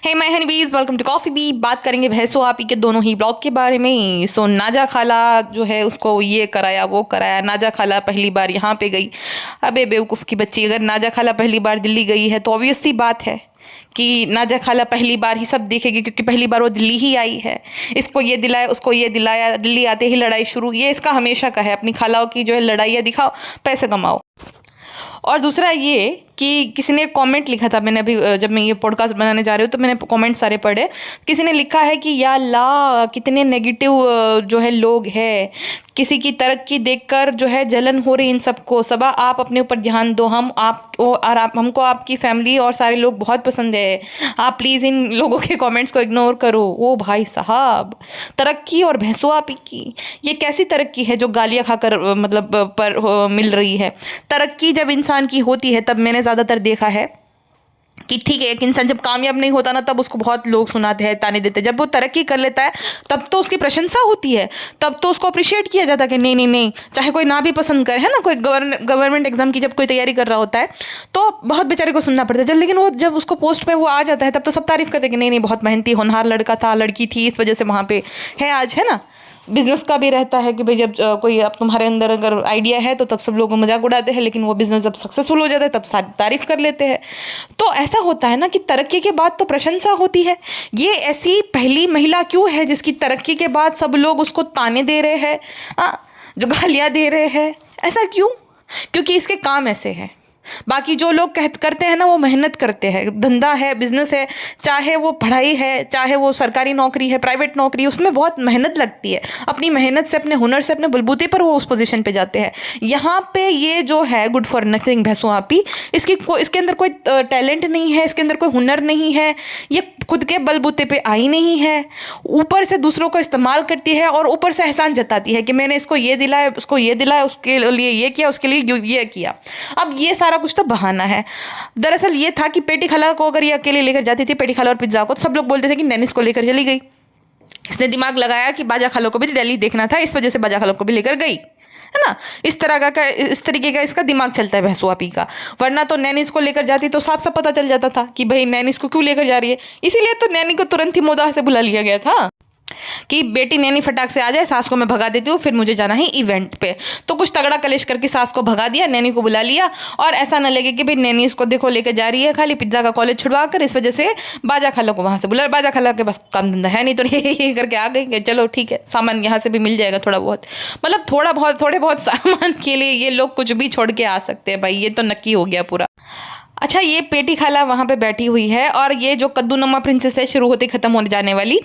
Hey my honeybees, welcome to coffee bee. बात करेंगे भैंसो आपी के दोनों ही ब्लॉग के बारे में। सो नाजा खाला जो है उसको ये कराया वो कराया। नाजा खाला पहली बार यहाँ पे गई। अबे बेवकूफ़ की बच्ची, अगर नाजा खाला पहली बार दिल्ली गई है तो ऑब्वियस सी बात है कि नाजा खाला पहली बार ही सब देखेगी, क्योंकि पहली बार वो दिल्ली ही आई है। इसको ये दिलाया, उसको ये दिलाया, दिल्ली आते ही लड़ाई शुरू। ये इसका हमेशा का है, अपनी खालाओं की जो है लड़ाइयाँ दिखाओ, पैसे कमाओ। और दूसरा ये कि किसी ने कमेंट लिखा था, मैंने अभी जब मैं ये पॉडकास्ट बनाने जा रही हूँ तो मैंने कमेंट सारे पढ़े। किसी ने लिखा है कि या ला कितने नेगेटिव जो है लोग हैं, किसी की तरक्की देखकर जो है जलन हो रही इन सबको। सबा आप अपने ऊपर ध्यान दो, हमको आपकी फैमिली और सारे लोग बहुत पसंद है। आप प्लीज़ इन लोगों के कमेंट्स को इग्नोर करो। ओ भाई साहब, तरक्की और भैंसो आपी की ये कैसी तरक्की है जो गालियाँ खाकर मतलब पर मिल रही है। तरक्की जब इंसान की होती है तब मैंने ज़्यादातर देखा है कि ठीक है, एक इंसान जब कामयाब नहीं होता ना तब उसको बहुत लोग सुनाते हैं, ताने देते हैं। जब वो तरक्की कर लेता है तब तो उसकी प्रशंसा होती है, तब तो उसको अप्रिशिएट किया जाता है कि नहीं नहीं नहीं, चाहे कोई ना भी पसंद करे, है ना। कोई गवर्नमेंट एग्जाम की जब कोई तैयारी कर रहा होता है तो बहुत बेचारे को सुनना पड़ता है जब, लेकिन वो जब उसको पोस्ट पे वो आ जाता है तब तो सब तारीफ करते हैं कि नहीं नहीं, बहुत मेहनती होनहार लड़का था, लड़की थी, इस वजह से वहाँ पे है आज, है ना। बिजनेस का भी रहता है कि भाई जब कोई अब तुम्हारे अंदर अगर आइडिया है तो तब सब लोग मजाक उड़ाते हैं, लेकिन वो बिजनेस जब सक्सेसफुल हो जाता है तब सारी तारीफ कर लेते हैं। तो ऐसा होता है ना कि तरक्की के बाद तो प्रशंसा होती है। ये ऐसी पहली महिला क्यों है जिसकी तरक्की के बाद सब लोग उसको ताने दे रहे हैं, जो गालियाँ दे रहे हैं? ऐसा क्यों? क्योंकि इसके काम ऐसे हैं। बाकी जो लोग करते हैं ना वो मेहनत करते हैं, धंधा है, बिजनेस है, चाहे वो पढ़ाई है, चाहे वो सरकारी नौकरी है, प्राइवेट नौकरी है, उसमें बहुत मेहनत लगती है। अपनी मेहनत से, अपने हुनर से, अपने बलबूते पर वो उस पोजीशन पे जाते हैं। यहाँ पे ये जो है गुड फॉर नथिंग भैंसो आपी, इसके अंदर कोई टैलेंट नहीं है, इसके अंदर कोई हुनर नहीं है, ये खुद के बलबूते पे आई नहीं है, ऊपर से दूसरों को इस्तेमाल करती है और ऊपर से एहसान जताती है कि मैंने इसको ये दिलाया, उसको ये दिलाया, उसके लिए ये किया, उसके लिए ये किया। अब ये सारा कुछ तो बहाना है। दरअसल ये था कि पेटी खाला को अगर ये अकेले लेकर जाती थी, पेटी खाला और पिज्जा को, तो सब लोग बोलते थे कि नैनिस को लेकर चली गई। इसने दिमाग लगाया कि बाजा खालों को भी दिल्ली देखना था, इस वजह से बाजा खालों को भी लेकर गई, है ना। इस तरीके का इसका दिमाग चलता है भैंसो आपी का। वरना तो नैनिस को लेकर जाती तो साफ साफ पता चल जाता था कि भाई नैनिस को क्यों लेकर जा रही है। इसीलिए तो नैनी को तुरंत ही मोदाह से बुला लिया गया था कि बेटी नैनी फटाक से आ जाए, सास को मैं भगा देती हूँ, फिर मुझे जाना है इवेंट पे। तो कुछ तगड़ा कलेश करके सास को भगा दिया, नैनी को बुला लिया, और ऐसा ना लगे कि भाई नैनी इसको देखो लेकर जा रही है खाली पिज्जा का कॉलेज छुड़वा कर, इस वजह से बाजा खाला को वहाँ से बुला। बाजा खाला के बस काम धंधा है नहीं, तो ये करके आ गई कि चलो ठीक है, सामान यहाँ से भी मिल जाएगा थोड़ा बहुत, मतलब थोड़े बहुत सामान के लिए ये लोग कुछ भी छोड़ के आ सकते हैं भाई। ये तो नक्की हो गया पूरा। अच्छा, ये पेटी खाला वहाँ पे बैठी हुई है और ये जो कद्दू नमा प्रिंसेस है, शुरू होते खत्म होने जाने वाली,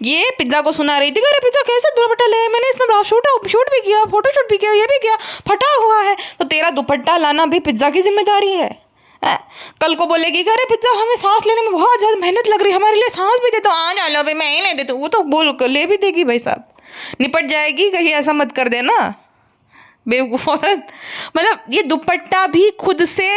ये पिज्जा को सुना रही थी, अरे पिज्जा कैसा दुपट्टा ले, मैंने इसमें शूट भी किया, फोटो शूट भी किया, ये भी किया, फटा हुआ है, तो तेरा दुपट्टा लाना भी पिज्जा की जिम्मेदारी है। कल को बोलेगी कि अरे पिज्जा हमें सांस लेने में बहुत ज़्यादा मेहनत लग रही है, हमारे लिए सांस भी दे दो, आ जाओ भाई, मैं ही नहीं देती। वो तो बोल कर ले भी देगी भाई साहब, निपट जाएगी, कहीं ऐसा मत कर देना बेवकूफ़ औरत। मतलब ये दुपट्टा भी खुद से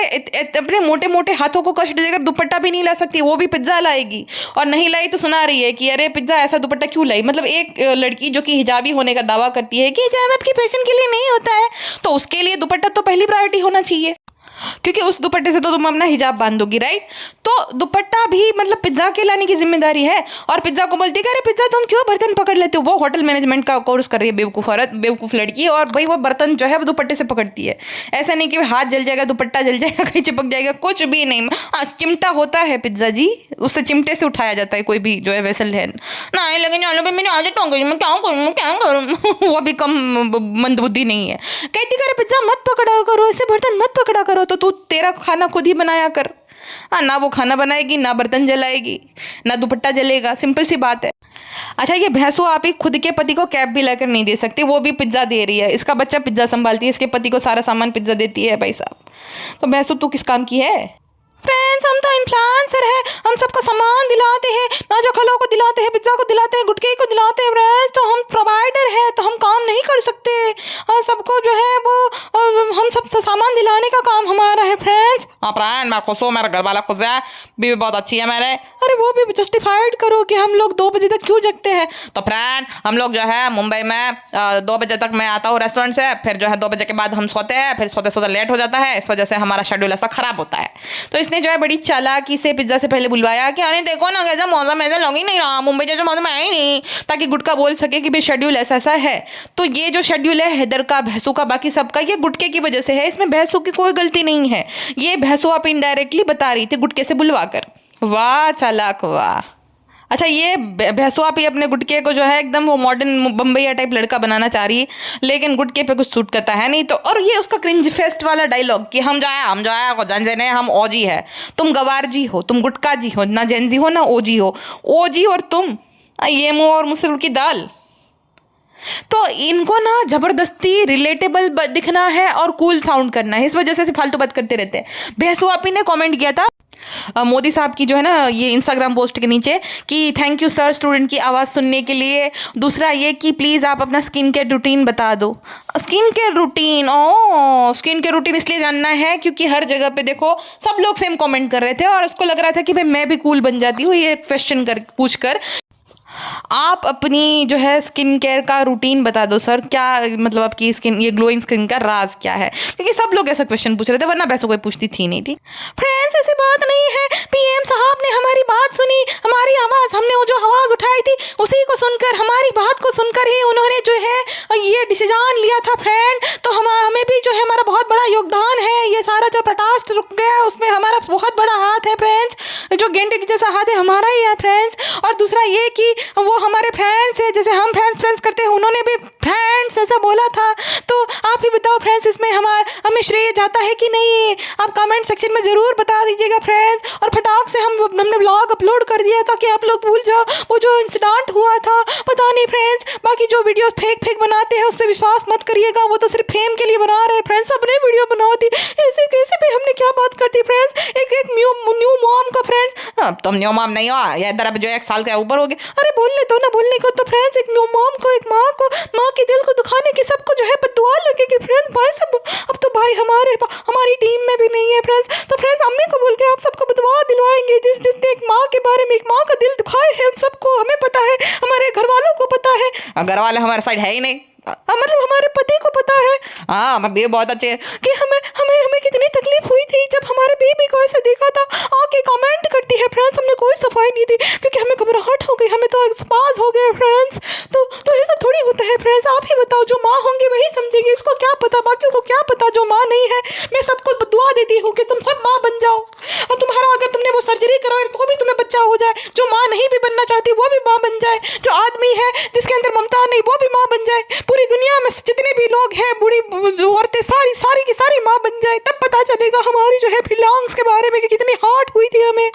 अपने मोटे मोटे हाथों को कष्ट देकर दुपट्टा भी नहीं ला सकती, वो भी पिज्जा लाएगी। और नहीं लाई तो सुना रही है कि अरे पिज्जा ऐसा दुपट्टा क्यों लाई। मतलब एक लड़की जो कि हिजाबी होने का दावा करती है कि हिजाब आपकी फैशन के लिए नहीं होता है, तो उसके लिए दुपट्टा तो पहली प्रायोरिटी होना चाहिए, क्योंकि उस दुपट्टे से तो तुम अपना हिजाब बांधोगी, राइट। तो दुपट्टा भी मतलब पिज्जा के लाने की जिम्मेदारी है। और पिज्जा को बोलती है अरे पिज्जा तुम क्यों बर्तन पकड़ लेते हो। वो होटल मैनेजमेंट का कोर्स कर रही है बेवकूफ़ औरत, बेवकूफ़ लड़की, और भाई वो बर्तन जो है वो दुपट्टे से पकड़ती है। ऐसा नहीं कि हाथ जल जाएगा, दुपट्टा जल जाएगा, कहीं चिपक जाएगा, कुछ भी नहीं। चिमटा होता है पिज्जा जी, उससे चिमटे से उठाया जाता है कोई भी जो है वेसल है ना। लगे चलो भाई मेरी आदत हो गई, मैं क्या करूँ वो भी कम मंदबुद्धि नहीं है। कहती अरे पिज्जा मत पकड़ा करो, ऐसे बर्तन मत पकड़ा करो, तो तू तेरा खाना खुद ही बनाया कर। हाँ, ना वो खाना बनाएगी, ना बर्तन जलाएगी, ना दुपट्टा जलेगा, सिंपल सी बात है। अच्छा, ये भैंसो आपी खुद के पति को कैब भी लाकर नहीं दे सकती, वो भी पिज्जा दे रही है। इसका बच्चा पिज्जा संभालती है, इसके पति को सारा सामान पिज्जा देती है भाई साहब। तो भैंसो तू किस काम की है? फ्रेंड्स, हम तो इन्फ्लुएंसर है, हम सबको सामान दिलाते हैं, नाजा खाला को दिलाते हैं, पिज्जा को दिलाते हैं, गुटके को दिलाते हैं फ्रेंड्स। तो हम प्रोवाइडर है, तो हम काम नहीं कर सकते। सबको जो है वो हम सब सामान दिलाने का काम हमारा है फ्रेंड्स। हाँ फ्रेंड, मैं खुश हूँ, मेरा घर वाला खुश है, बीवी बहुत अच्छी है मेरे। अरे वो भी जस्टिफाइड करो कि हम लोग 2 बजे तक क्यों जगते हैं। तो फ्रेंड, हम लोग जो है मुंबई में 2 बजे तक मैं आता हूँ रेस्टोरेंट से, फिर जो है 2 बजे के बाद हम सोते हैं, फिर सोते सोते लेट हो जाता है, इस वजह से हमारा शेड्यूल ऐसा ख़राब होता है। तो इसने जो है बड़ी चालाकी से पिज्जा से पहले बुलवाया कि अरे देखो ना कैसा मौसम ऐसा लग ही नहीं रहा, मुंबई जैसा मौसम है ही नहीं, ताकि गुटका बोल सके कि भाई शेड्यूल ऐसा ऐसा है। तो ये जो शेड्यूल है हैदर का, भैंसों का, बाकी सबका, ये गुटके की वजह से है। इसमें भैंसों की कोई गलती नहीं है। ये भैंसों आप इनडायरेक्टली बता रही थी गुटके से बुलवा कर। वाह चालाक वाह। अच्छा, ये भैंसों आप ही अपने गुटके को जो है एकदम वो मॉडर्न बम्बैया टाइप लड़का बनाना चाह रही है, लेकिन गुटके पे कुछ सूट करता है नहीं। तो और ये उसका क्रिंज फेस्ट वाला डायलॉग कि हम जो है को जान जाने, हम ओजी है, तुम गवार जी हो, तुम गुटका जी हो, ना जेन जी हो ना ओजी हो, ओजी और तुम ये मुँह और मुसर की दाल। तो इनको ना जबरदस्ती रिलेटेबल दिखना है और कूल साउंड करना है, इस वजह से फालतू बात करते रहते हैं। भैंसों आप ही ने कमेंट किया था मोदी साहब की जो है ना ये इंस्टाग्राम पोस्ट के नीचे कि थैंक यू सर स्टूडेंट की आवाज़ सुनने के लिए। दूसरा ये कि प्लीज़ आप अपना स्किन केयर रूटीन बता दो। Skin care routine, skin care routine इसलिए जानना है क्योंकि हर जगह पे देखो सब लोग सेम कमेंट कर रहे थे और उसको लग रहा था कि भाई मैं भी कूल बन जाती हूँ ये क्वेश्चन कर पूछ कर। आप अपनी जो है स्किन केयर का रूटीन बता दो सर, क्या मतलब आपकी स्किन, ये ग्लोइंग स्किन का राज क्या है, क्योंकि सब लोग ऐसा क्वेश्चन पूछ रहे थे, वरना वैसे कोई पूछती थी नहीं थी। फ्रेंड्स ऐसी बात नहीं है, पीएम साहब ने हमारी बात सुनी, हमारी आवाज़, हमने वो जो आवाज़ उठाई थी उसी को सुनकर, हमारी बात को सुनकर ही उन्होंने जो है ये डिसीजन लिया था फ्रेंड। तो हमें भी जो है हमारा बहुत बड़ा योगदान है, ये सारा जो प्रोटेस्ट रुक गया उसमें हमारा बहुत बड़ा हाथ है फ्रेंड्स, जो गेंडे की जैसा हाथ है हमारा ही है फ्रेंड्स। और दूसरा ये कि वो हमारे फ्रेंड्स है, जैसे हम फ्रेंड्स करते हैं, उन्होंने भी फ्रेंड्स ऐसा बोला था। तो आप ही बताओ फ्रेंड्स, इसमें हमें श्रेय जाता है कि नहीं? आप कमेंट सेक्शन में ज़रूर बता दीजिएगा फ्रेंड्स। और फटाक से हमने व्लॉग अपलोड कर दिया ताकि आप लोग भूल जाओ वो जो इंसिडेंट हुआ था। पता नहीं फ्रेंड्स, बाकी जो वीडियो फेक बनाते हैं उस पर विश्वास मत करिएगा, वो तो सिर्फ फेम के लिए बना रहे हैं फ्रेंड्स। अपने वीडियो बना दी ऐसे कैसे भी, हमने क्या बात कर दी फ्रेंड्स। एक न्यू मॉम का फ्रेंड्स, तुम न्यू मॉम नहीं हो या इधर अब जो 1 साल के ऊपर हो गए, अरे बोलने तो ना, बोलने को तो फ्रेंड्स एक न्यू मॉम को, एक माँ के दिल को दुखाने की सबको जो है बददुआ लगेगी फ्रेंड्स। भाई सब अब तो भाई हमारी टीम में भी नहीं है फ्रेंड्स। तो फ्रेंड्स अम्मी को बोल के आप सबको बददुआ दिलवाएंगे जिसने एक माँ के बारे में, एक माँ का दिल दुखाए है। उन सबको हमें पता है, हमारे घर वालों को पता है, घर वाले हमारे साइड है ही नहीं, मतलब हमारे पति को पता है। हाँ हमारे बेबी बहुत अच्छे हैं कि हमें कितनी तकलीफ हुई थी जब हमारे बेबी को ऐसे देखा था। आके कमेंट करती है फ्रेंड्स, हमने कोई सफाई नहीं दी क्योंकि हमें घबराहट हो गई, हमें तो एक्सपाज हो गए फ्रेंड्स। तो ऐसा थोड़ी होता है फ्रेंड्स। आप ही बताओ, जो माँ होंगे वही समझेंगे, इसको क्या पता, बाकियों को क्या पता जो माँ नहीं है। मैं सबको दुआ देती हूँ कि तुम सब माँ बन जाओ, और तुम्हारा अगर तुमने वो सर्जरी करवाई तो भी तुम्हें बच्चा हो जाए। जो माँ नहीं भी बनना चाहती वो भी माँ बन जाए। जो आदमी है जिसके अंदर ममता नहीं वो भी माँ बन जाए। पूरी दुनिया में जितने भी लोग हैं, बूढ़ी औरतें सारी की सारी माँ बन जाए, तब पता चलेगा हमारी जो है फिलॉन्ग्स के बारे में कि कितनी हार्ट हुई थी हमें।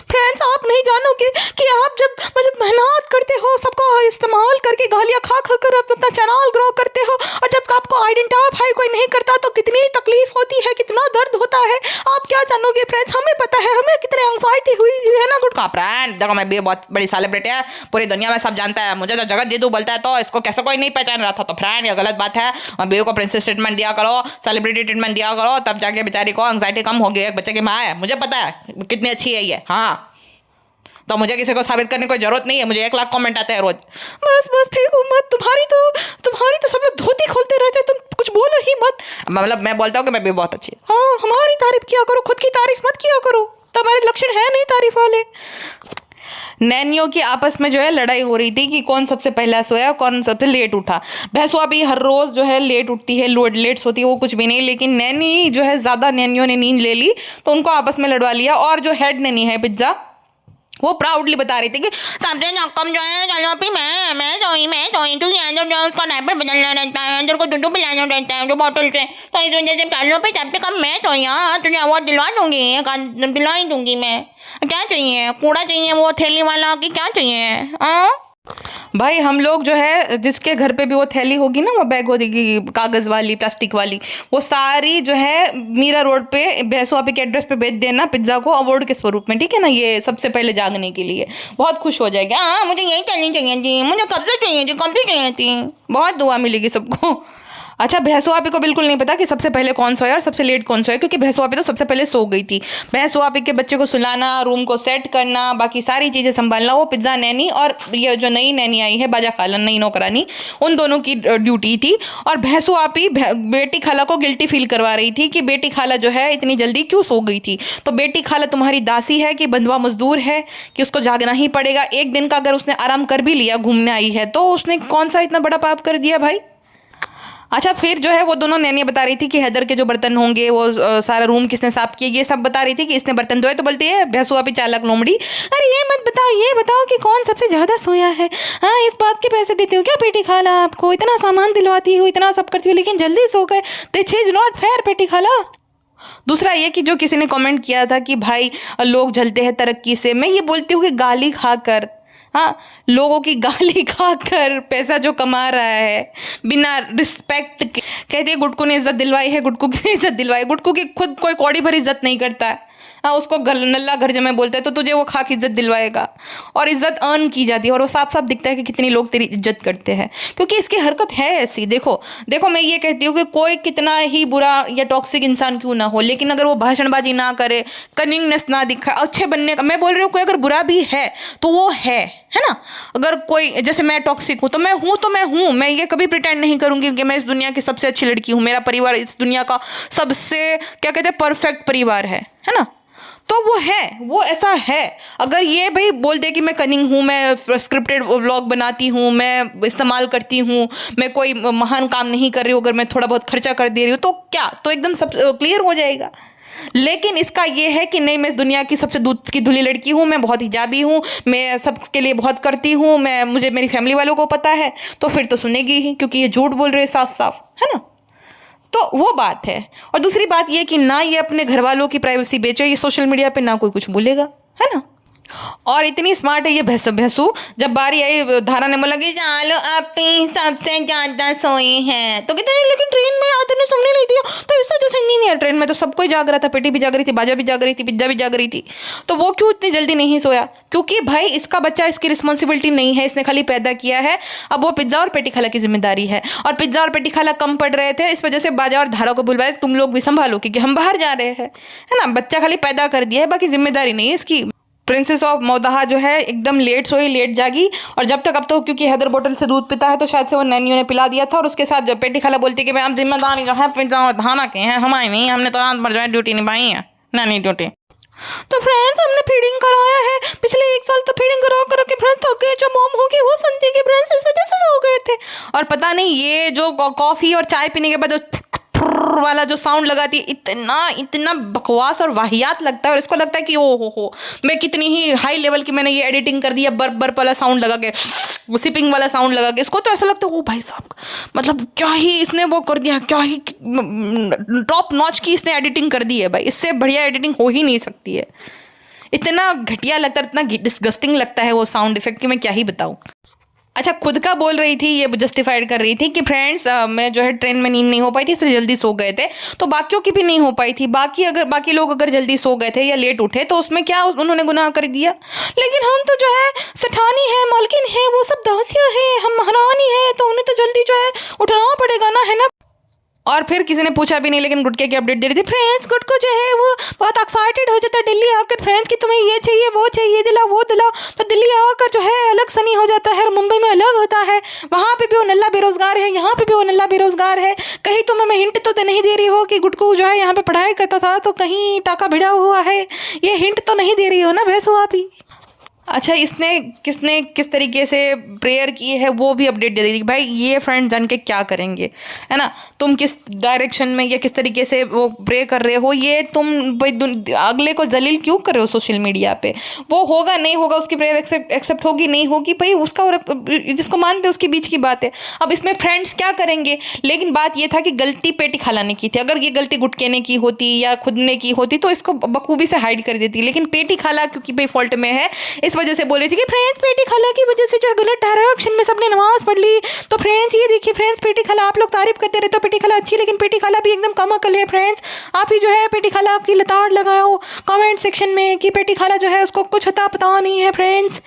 फ्रेंड्स आप नहीं जानोगे कि आप जब मतलब मेहनत करते हो, सबका इस्तेमाल करके गालियाँ खा कर आप अपना चैनल ग्रो करते हो, और जब आपको आइडेंटिफाई कोई नहीं करता तो कितनी तकलीफ होती है, कितना दर्द होता है। आप क्या जानोगे फ्रेंड्स, हमें पता है, हमें कितनी एंग्जाइटी हुई है ना। गुटका फ्रेंड देखो, मैं भी बहुत बड़ी सेलिब्रिटी है, पूरी दुनिया में सब जानता है मुझे, तो जगत जीतू बोलता है तो इसको कैसे कोई नहीं पहचान रहा था। तो फ्रेंड ये गलत बात है, और बेबी को प्रिंसेस ट्रीटमेंट दिया करो, सेलिब्रिटी ट्रीटमेंट दिया करो, तब जाके बेचारी को एंग्जाइटी कम होगी। एक बच्चे की माँ है, मुझे पता है कितनी अच्छी है ये। हाँ तो मुझे किसी को साबित करने की कोई जरूरत नहीं है, मुझे 1 लाख कमेंट आते हैं रोज। बस फेंको मत, तुम्हारी तो सब लोग धोती खोलते रहते हैं, तुम कुछ बोलो ही मत। मतलब मैं बोलता हूँ कि मैं भी बहुत अच्छी है। हाँ हमारी तारीफ किया करो, खुद की तारीफ मत किया करो, तुम्हारे लक्षण है नहीं तारीफ वाले। नैनियों की आपस में जो है लड़ाई हो रही थी कि कौन सबसे पहला सोया, कौन सबसे लेट उठा। भैंसों अभी हर रोज़ जो है लेट उठती है, लेट सोती है, वो कुछ भी नहीं, लेकिन नैनी जो है ज़्यादा नैनियों ने नींद ले ली तो उनको आपस में लड़वा लिया। और जो हेड नैनी है पिज्ज़ा, वो प्राउडली बता रही थी कि सबसे कम जो है चलो अभी मैं सोई क्योंकि अंदर जो उसका डायपर बदलना रहता है, अंदर को दूध पिलाना रहता है जो बॉटल से, तो इस वजह से चलो पे सबसे कम मैं सोई। हाँ तुझे अवार्ड दिलवा दूंगी, दिलवा ही दूंगी मैं। क्या चाहिए, कूड़ा चाहिए वो थैली वाला कि क्या चाहिए? हाँ भाई हम लोग जो है जिसके घर पे भी वो थैली होगी ना, वो बैग होगी कागज़ वाली, प्लास्टिक वाली, वो सारी जो है मीरा रोड पे भैंसों आपके एड्रेस पे भेज देना पिज्ज़ा को अवार्ड के स्वरूप में, ठीक है ना। ये सबसे पहले जागने के लिए बहुत खुश हो जाएगा। हाँ मुझे यही थैली चाहिए थी, मुझे कब से चाहिए थी, बहुत दुआ मिलेगी सबको। अच्छा, भैंसो आपी को बिल्कुल नहीं पता कि सबसे पहले कौन सोया और सबसे लेट कौन सोया, क्योंकि भैंसो आपी तो सबसे पहले सो गई थी। भैंसो आपी के बच्चे को सुलाना, रूम को सेट करना, बाकी सारी चीज़ें संभालना वो पिज्ज़ा नैनी और ये जो नई नैनी आई है बाजा खाला, नई नौकरानी, उन दोनों की ड्यूटी थी। और भैंसो आपी बेटी खाला को गिल्टी फील करवा रही थी कि बेटी खाला जो है इतनी जल्दी क्यों सो गई थी। तो बेटी खाला तुम्हारी दासी है कि बंधुआ मजदूर है कि उसको जागना ही पड़ेगा। एक दिन का अगर उसने आराम कर भी लिया, घूमने आई है, तो उसने कौन सा इतना बड़ा पाप कर दिया भाई। अच्छा, फिर जो है वो दोनों नैनियाँ बता रही थी कि हैदर के जो बर्तन होंगे वो सारा रूम किसने साफ किया, ये सब बता रही थी कि इसने बर्तन धोए। तो बोलती है भैंसुआ भी चालक लोमड़ी, अरे ये मत बताओ, ये बताओ कि कौन सबसे ज़्यादा सोया है। हाँ, इस बात के पैसे देती हो क्या पेटी खाला आपको, इतना सामान दिलवाती हो, इतना सब करती हो, लेकिन जल्दी सो गए। दिस इज नॉट फेयर पेटी खाला। दूसरा ये कि जो किसी ने कमेंट किया था कि भाई लोग जलते हैं तरक्की से, मैं ये बोलती हूँ कि गाली खाकर, हाँ, लोगों की गाली खाकर पैसा जो कमा रहा है बिना रिस्पेक्ट के, कहते हैं गुटकू ने इज्जत दिलवाई है, गुटकू की इज्जत दिलवाई, गुटकू की खुद कोई कौड़ी भर इज्जत नहीं करता है। हाँ, उसको नल्ला घर जमे बोलता है, तो तुझे वो खाक इज्जत दिलवाएगा। और इज्जत अर्न की जाती है और वो साफ साफ दिखता है कि कितने लोग तेरी इज्जत करते हैं, क्योंकि इसकी हरकत है ऐसी। देखो देखो, मैं ये कहती हूँ कि कोई कितना ही बुरा या टॉक्सिक इंसान क्यों ना हो, लेकिन अगर वो भाषणबाजी ना करे, कनिंगनेस ना दिखाए, अच्छे बनने का, मैं बोल रही हूँ कोई अगर बुरा भी है तो वो है ना। अगर कोई, जैसे मैं टॉक्सिक हूँ तो मैं हूँ, मैं ये कभी प्रिटेंड नहीं करूँगी कि मैं इस दुनिया की सबसे अच्छी लड़की हूँ, मेरा परिवार इस दुनिया का सबसे क्या कहते हैं परफेक्ट परिवार है ना। तो वो है, वो ऐसा है। अगर ये भाई बोल दे कि मैं कनिंग हूँ, मैं स्क्रिप्टेड व्लॉग बनाती हूँ, मैं इस्तेमाल करती हूँ, मैं कोई महान काम नहीं कर रही हूँ, अगर मैं थोड़ा बहुत खर्चा कर दे रही हूँ, तो क्या, तो एकदम सब क्लियर हो जाएगा। लेकिन इसका ये है कि नहीं, मैं इस दुनिया की सबसे दूध की धुली लड़की हूँ, मैं बहुत हिजाबी हूँ, मैं सबके लिए बहुत करती हूँ, मुझे मेरी फैमिली वालों को पता है, तो फिर तो सुनेगी ही, क्योंकि ये झूठ बोल रहे हैं साफ साफ, है ना। तो वो बात है। और दूसरी बात ये कि ना ये अपने घर वालों की प्राइवेसी बेचे, ये सोशल मीडिया पे ना कोई कुछ बोलेगा, है ना। और इतनी स्मार्ट है ये भैंसू, जब बारी आई धारा ने बोला कि चलो आप सबसे ज्यादा सोए हैं, तो कहते हैं लेकिन ट्रेन में आते ने सुनने नहीं दिया, तो इस वजह से नहीं है। ट्रेन में तो सब कोई जाग रहा था, पेटी भी जाग रही थी, बाजा भी जाग रही थी, पिज्जा भी जाग रही थी, तो वो क्यों इतनी जल्दी नहीं सोया? क्योंकि भाई इसका बच्चा, इसकी रिस्पॉन्सिबिलिटी नहीं है, इसने खाली पैदा किया है। अब वो पिज्जा और पेटी खाला की जिम्मेदारी है, और पिज्जा और पेटी खाला कम पड़ रहे थे, इस वजह से बाजा और धारा को बुलवाया, तुम लोग भी संभालो क्योंकि हम बाहर जा रहे हैं, है ना। बच्चा खाली पैदा कर दिया है, बाकी जिम्मेदारी नहीं है इसकी। प्रिंसेस ऑफ मौदाहा जो है एकदम लेट सोई, लेट जागी, और जब तक, अब तो क्योंकि हैदर बोतल से दूध पीता है तो शायद से वो नैनियों ने पिला दिया था, और उसके साथ जो पेटी खाला बोलती है कि भाई हम जिम्मेदारी जो है पिज्जा धाना के हैं, हमारी नहीं, हमने तो रात भर जो है ड्यूटी निभाई है, नैनी ड्यूटी। तो फ्रेंड्स, हमने फीडिंग कराया है पिछले 1 साल, तो फीडिंग करा के फ्रेंड्स थक गए, जो मॉम होगी वो सुनती है कि फ्रेंड्स इस वजह से सो गए थे। और पता नहीं ये जो कॉफ़ी और चाय पीने के बाद वाला जो साउंड लगाती है, इतना बकवास और वाहियात लगता है, और इसको लगता है कि ओ हो मैं कितनी ही हाई लेवल की मैंने ये एडिटिंग कर दी है, बर्प वाला साउंड लगा के, सिपिंग वाला साउंड लगा के। इसको तो ऐसा लगता है ओ भाई साहब, मतलब क्या ही इसने वो कर दिया, क्या ही टॉप नॉच की इसने एडिटिंग कर दी है भाई, इससे बढ़िया एडिटिंग हो ही नहीं सकती है। इतना घटिया लगता है, इतना डिस्गस्टिंग लगता है वो साउंड इफेक्ट कि मैं क्या ही बताऊँ। अच्छा, खुद का बोल रही थी, ये जस्टिफाइड कर रही थी कि फ्रेंड्स मैं जो है ट्रेन में नींद नहीं हो पाई थी, इसलिए जल्दी सो गए थे, तो बाकियों की भी नहीं हो पाई थी। बाकी लोग अगर जल्दी सो गए थे या लेट उठे तो उसमें क्या उन्होंने गुनाह कर दिया। लेकिन हम तो जो है सेठानी है, मालकिन है, वो सब दासियाँ हैं, हम महारानी है, तो उन्हें तो जल्दी जो है उठना पड़ेगा ना, है ना। और फिर किसी ने पूछा भी नहीं, लेकिन गुटके की अपडेट दे रही थी। फ्रेंड्स, गुटको जो है वो बहुत एक्साइटेड हो जाता है दिल्ली आकर, फ्रेंड्स कि तुम्हें ये चाहिए, वो चाहिए, दिलाओ वो दिलाओ, तो दिल्ली आकर जो है अलग सनी हो जाता है, और मुंबई में अलग होता है, वहाँ पे भी वो नल्ला बेरोजगार है, यहाँ पे भी वो नल्ला बेरोजगार है। कहीं तुम्हें मैं हिंट तो नहीं दे रही हो कि गुटको जो है यहाँ पे पढ़ाई करता था तो कहीं टाका भिड़ा हुआ है, ये हिंट तो नहीं दे रही हो ना भैंसो आप ही। अच्छा, किसने किस तरीके से प्रेयर की है वो भी अपडेट दे दी भाई। ये फ्रेंड जान के क्या करेंगे, है ना, तुम किस डायरेक्शन में या किस तरीके से वो प्रे कर रहे हो, ये तुम भाई अगले को जलील क्यों कर रहे हो सोशल मीडिया पे। वो होगा नहीं होगा, उसकी प्रेयर एक्सेप्ट होगी नहीं होगी भाई, उसका और जिसको मानते उसके बीच की बात है। अब इसमें फ्रेंड्स क्या करेंगे। लेकिन बात ये था कि गलती पेटी खाला ने की थी, अगर ये गलती गुटके ने की होती या खुद ने की होती तो इसको बखूबी से हाइड कर देती, लेकिन पेटी खाला क्योंकि भाई फॉल्ट में है, इस वजह से बोल रही थी कि फ्रेंड्स पेटी खाला की वजह से जो है गलत डायरेक्शन में सबने नमाज पढ़ ली। तो फ्रेंड्स ये देखिए फ्रेंड्स, पेटी खाला आप लोग तारीफ करते रहते हो पेटी खाला अच्छी, लेकिन पेटी खाला भी एकदम कम अकल है फ्रेंड्स। आप ही जो है पेटी खाला आपकी लताड़ लगाओ कमेंट सेक्शन में कि पेटी खाला जो है उसको कुछ अता पता नहीं है फ्रेंड्स।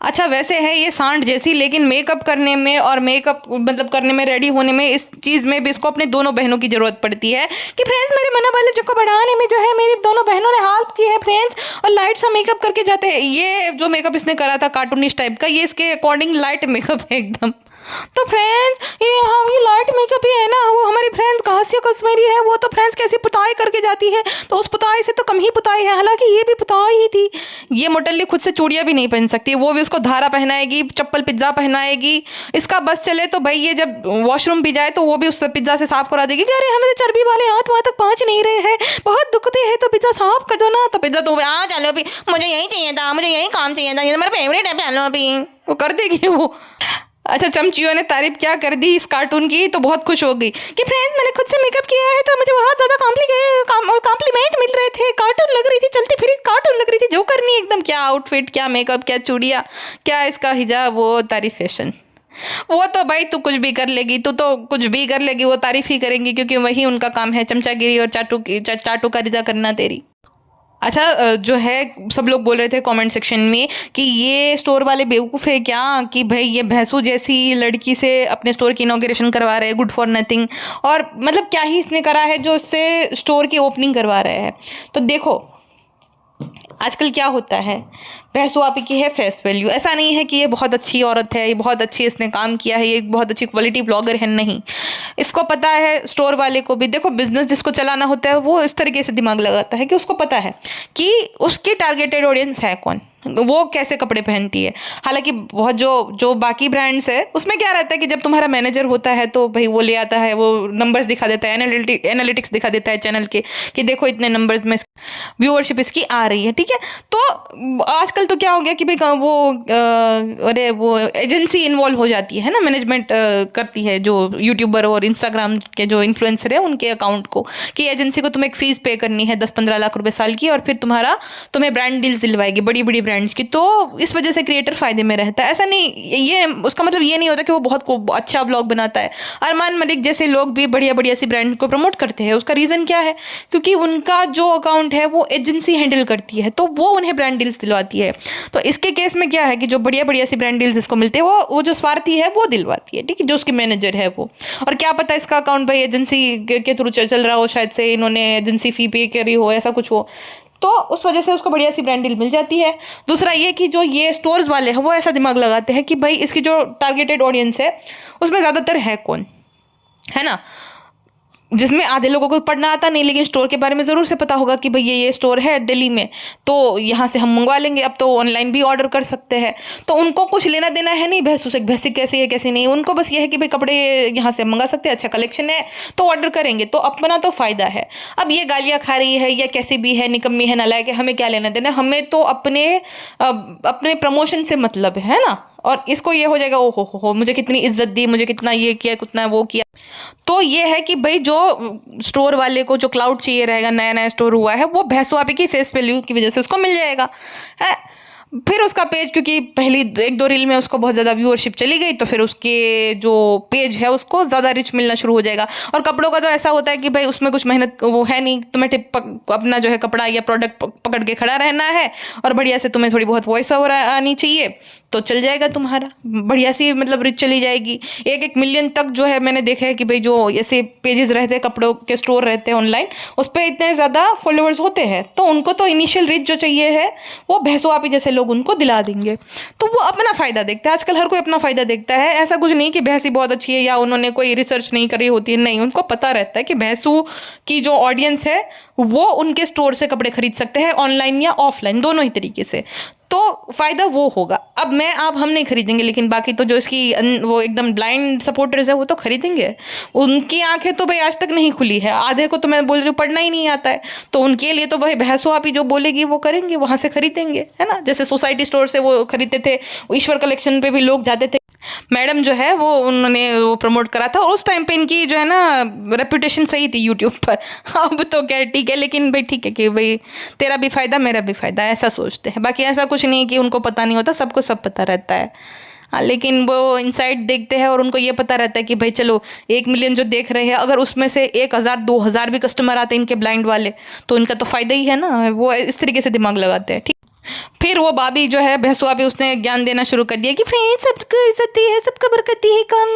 अच्छा वैसे है ये सांड जैसी, लेकिन मेकअप करने में और मेकअप मतलब करने में, रेडी होने में, इस चीज़ में भी इसको अपने दोनों बहनों की ज़रूरत पड़ती है कि फ्रेंड्स मेरे मनोबल को बढ़ाने में जो है मेरी दोनों बहनों ने हेल्प की है फ्रेंड्स, और लाइट सा मेकअप करके जाते हैं। ये जो मेकअप इसने करा था कार्टूनिश टाइप का, ये इसके अकॉर्डिंग लाइट मेकअप है एकदम। तो फ्रेंड्स ये लाइट मेकअप ही है ना, वो हमारी फ्रेंड्स कासिया कश्मीरी है, वो तो फ्रेंड्स कैसी पुताई करके जाती है, तो उस पुताई से तो कम ही पुताई है, हालांकि ये भी पुताई ही थी। ये मोटल्ली खुद से चूड़ियाँ भी नहीं पहन सकती, वो भी उसको धारा पहनाएगी, चप्पल पिज्ज़ा पहनाएगी। इसका बस चले तो भाई ये जब वॉशरूम भी जाए तो वो भी उस पिज्ज़ा से साफ करा देगी कि अरे हमें तो चर्बी वाले हाथ वहाँ तक पहुँच नहीं रहे हैं, बहुत दुखते हैं, तो पिज्ज़ा साफ कर दो ना। तो पिज्ज़ा तो चलो अभी मुझे यही चाहिए था, मुझे यही काम चाहिए था, ये मेरा फेवरेट है, चलो अभी वो कर देगी वो। अच्छा चमचियों ने तारीफ क्या कर दी इस कार्टून की, तो बहुत खुश हो गई कि फ्रेंड्स मैंने खुद से मेकअप किया है तो मुझे बहुत ज़्यादा कॉम्प्लीमेंट मिल रहे थे, कार्टून लग रही थी, चलती फिरी कार्टून लग रही थी, जो करनी एकदम, क्या आउटफिट, क्या मेकअप, क्या चूड़ियाँ, क्या इसका हिजाब, वो तारीफ फैशन। वो तो भाई तू कुछ भी कर लेगी, तू तो कुछ भी कर लेगी, वो तारीफ ही करेंगी क्योंकि वही उनका काम है, चमचागिरी और चाटुकारिता करना तेरी। अच्छा जो है सब लोग बोल रहे थे कमेंट सेक्शन में कि ये स्टोर वाले बेवकूफ़ है क्या कि भाई ये भैंसू जैसी लड़की से अपने स्टोर की इनॉग्रेशन करवा रहे हैं, गुड फॉर नथिंग, और मतलब क्या ही इसने करा है जो इससे स्टोर की ओपनिंग करवा रहे हैं। तो देखो आजकल क्या होता है, भैंसू आपी की है फेस वैल्यू, ऐसा नहीं है कि ये बहुत अच्छी औरत है, ये बहुत अच्छी इसने काम किया है, ये बहुत अच्छी क्वालिटी ब्लॉगर है, नहीं, इसको पता है। स्टोर वाले को भी देखो, बिजनेस जिसको चलाना होता है वो इस तरीके से दिमाग लगाता है कि उसको पता है कि उसकी टारगेटेड ऑडियंस है कौन, वो कैसे कपड़े पहनती है। हालांकि बहुत जो बाकी ब्रांड्स है उसमें क्या रहता है कि जब तुम्हारा मैनेजर होता है तो भाई वो ले आता है, वो नंबर्स दिखा देता है, एनालिटिक्स दिखा देता है चैनल के कि देखो इतने नंबर्स में व्यूअरशिप इसकी आ रही है, ठीक है। तो आजकल तो क्या हो गया कि भाई वो एजेंसी इन्वॉल्व हो जाती है ना, मैनेजमेंट करती है जो यूट्यूबर और इंस्टाग्राम के जो इन्फ्लुएंसर है उनके अकाउंट को, कि एजेंसी को तुम्हें एक फीस पे करनी है 10-15 लाख रुपए साल की, और फिर तुम्हें ब्रांड डील्स दिलवाएगी बड़ी बड़ी ब्रांड्स की। तो इस वजह से क्रिएटर फायदे में रहता है। ऐसा नहीं, ये उसका मतलब ये नहीं होता कि वो बहुत अच्छा ब्लॉग बनाता है। अरमान मलिक जैसे लोग भी बढ़िया बढ़िया सी ब्रांड को प्रमोट करते हैं, उसका रीज़न क्या है, क्योंकि उनका जो अकाउंट है वो एजेंसी हैंडल करती है, तो वो उन्हें ब्रांड डील्स दिलवाती है। तो इसके केस में क्या है कि जो बढ़िया बढ़िया सी ब्रांड डील्स इसको मिलते हैं वो जो स्वार्थी है वो दिलवाती है, ठीक है, जो उसकी मैनेजर है वो। और क्या पता इसका अकाउंट भाई एजेंसी के थ्रू चल रहा हो, शायद से इन्होंने एजेंसी फी पे करी हो, ऐसा कुछ हो, तो उस वजह से उसको बढ़िया सी ब्रांड डील मिल जाती है। दूसरा ये कि जो ये स्टोर्स वाले हैं वो ऐसा दिमाग लगाते हैं कि भाई इसकी जो टारगेटेड ऑडियंस है उसमें ज़्यादातर है कौन, है ना, जिसमें आधे लोगों को पढ़ना आता नहीं, लेकिन स्टोर के बारे में ज़रूर से पता होगा कि भाई ये स्टोर है दिल्ली में, तो यहाँ से हम मंगवा लेंगे। अब तो ऑनलाइन भी ऑर्डर कर सकते हैं, तो उनको कुछ लेना देना है नहीं भैंसू से, भैंसी कैसी है कैसी नहीं, उनको बस ये है कि भाई कपड़े यहाँ से मंगा सकते हैं, अच्छा कलेक्शन है तो ऑर्डर करेंगे, तो अपना तो फ़ायदा है। अब ये गालियाँ खा रही है या कैसी भी है, निकम्मी है, नालायक है, हमें क्या लेना देना, हमें तो अपने प्रमोशन से मतलब है ना। और इसको ये हो जाएगा ओ हो मुझे कितनी इज्जत दी, मुझे कितना ये किया, कितना वो किया। तो ये है कि भाई जो स्टोर वाले को जो क्लाउड चाहिए रहेगा, नया नया स्टोर हुआ है, वो भैंसू आपी की फेस वैल्यू की वजह से उसको मिल जाएगा है। फिर उसका पेज, क्योंकि पहली 1-2 रील में उसको बहुत ज़्यादा व्यूअरशिप चली गई, तो फिर उसके जो पेज है उसको ज़्यादा रिच मिलना शुरू हो जाएगा। और कपड़ों का तो ऐसा होता है कि भाई उसमें कुछ मेहनत वो है नहीं, तुम्हें अपना जो है कपड़ा या प्रोडक्ट पकड़ के खड़ा रहना है और बढ़िया से तुम्हें थोड़ी बहुत वॉइस ओवर आनी चाहिए, तो चल जाएगा तुम्हारा, बढ़िया सी मतलब रिच चली जाएगी। 1-1 मिलियन तक जो है मैंने देखा है कि भाई जो ऐसे पेजेस रहते हैं, कपड़ों के स्टोर रहते हैं ऑनलाइन, उस पर इतने ज़्यादा फॉलोअर्स होते हैं, तो उनको तो इनिशियल रिच जो चाहिए है वो भैंसू आपी जैसे लोग उनको दिला देंगे। तो वो अपना फ़ायदा देखता है, आजकल हर कोई अपना फ़ायदा देखता है। ऐसा कुछ नहीं कि भैंसी बहुत अच्छी है या उन्होंने कोई रिसर्च नहीं करी होती है, नहीं, उनको पता रहता है कि भैंसू की जो ऑडियंस है वो उनके स्टोर से कपड़े खरीद सकते हैं, ऑनलाइन या ऑफलाइन, दोनों ही तरीके से, तो फ़ायदा वो होगा। अब हम नहीं खरीदेंगे, लेकिन बाकी तो जो इसकी वो एकदम ब्लाइंड सपोर्टर्स है वो तो खरीदेंगे। उनकी आंखें तो भाई आज तक नहीं खुली है, आधे को तो मैं बोल रही हूँ पढ़ना ही नहीं आता है, तो उनके लिए तो भाई भैंसू आपी जो बोलेगी वो करेंगे, वहाँ से खरीदेंगे, है ना। जैसे सोसाइटी स्टोर से वो खरीदते थे, ईश्वर कलेक्शन पे भी लोग जाते थे, मैडम जो है वो उन्होंने वो प्रमोट करा था, और उस टाइम पे इनकी जो है ना रेपुटेशन सही थी यूट्यूब पर। अब तो क्या ठीक है, लेकिन भाई ठीक है कि भाई तेरा भी फ़ायदा मेरा भी फ़ायदा, ऐसा सोचते हैं। बाकी ऐसा कुछ नहीं कि उनको पता नहीं होता, सबको सब पता रहता है। हाँ, लेकिन वो इनसाइड देखते हैं और उनको ये पता रहता है कि भाई चलो 1 मिलियन जो देख रहे हैं, अगर उसमें से 1000-2000 भी कस्टमर आते हैं इनके ब्लाइंड वाले, तो इनका तो फ़ायदा ही है ना। वो इस तरीके से दिमाग लगाते हैं, ठीक। फिर वो भाभी जो है भैंसुआ भी उसने ज्ञान देना शुरू कर दिया कि फ्रेंड्स सबको इज्जत दी है, सबको बरकत दी है, काम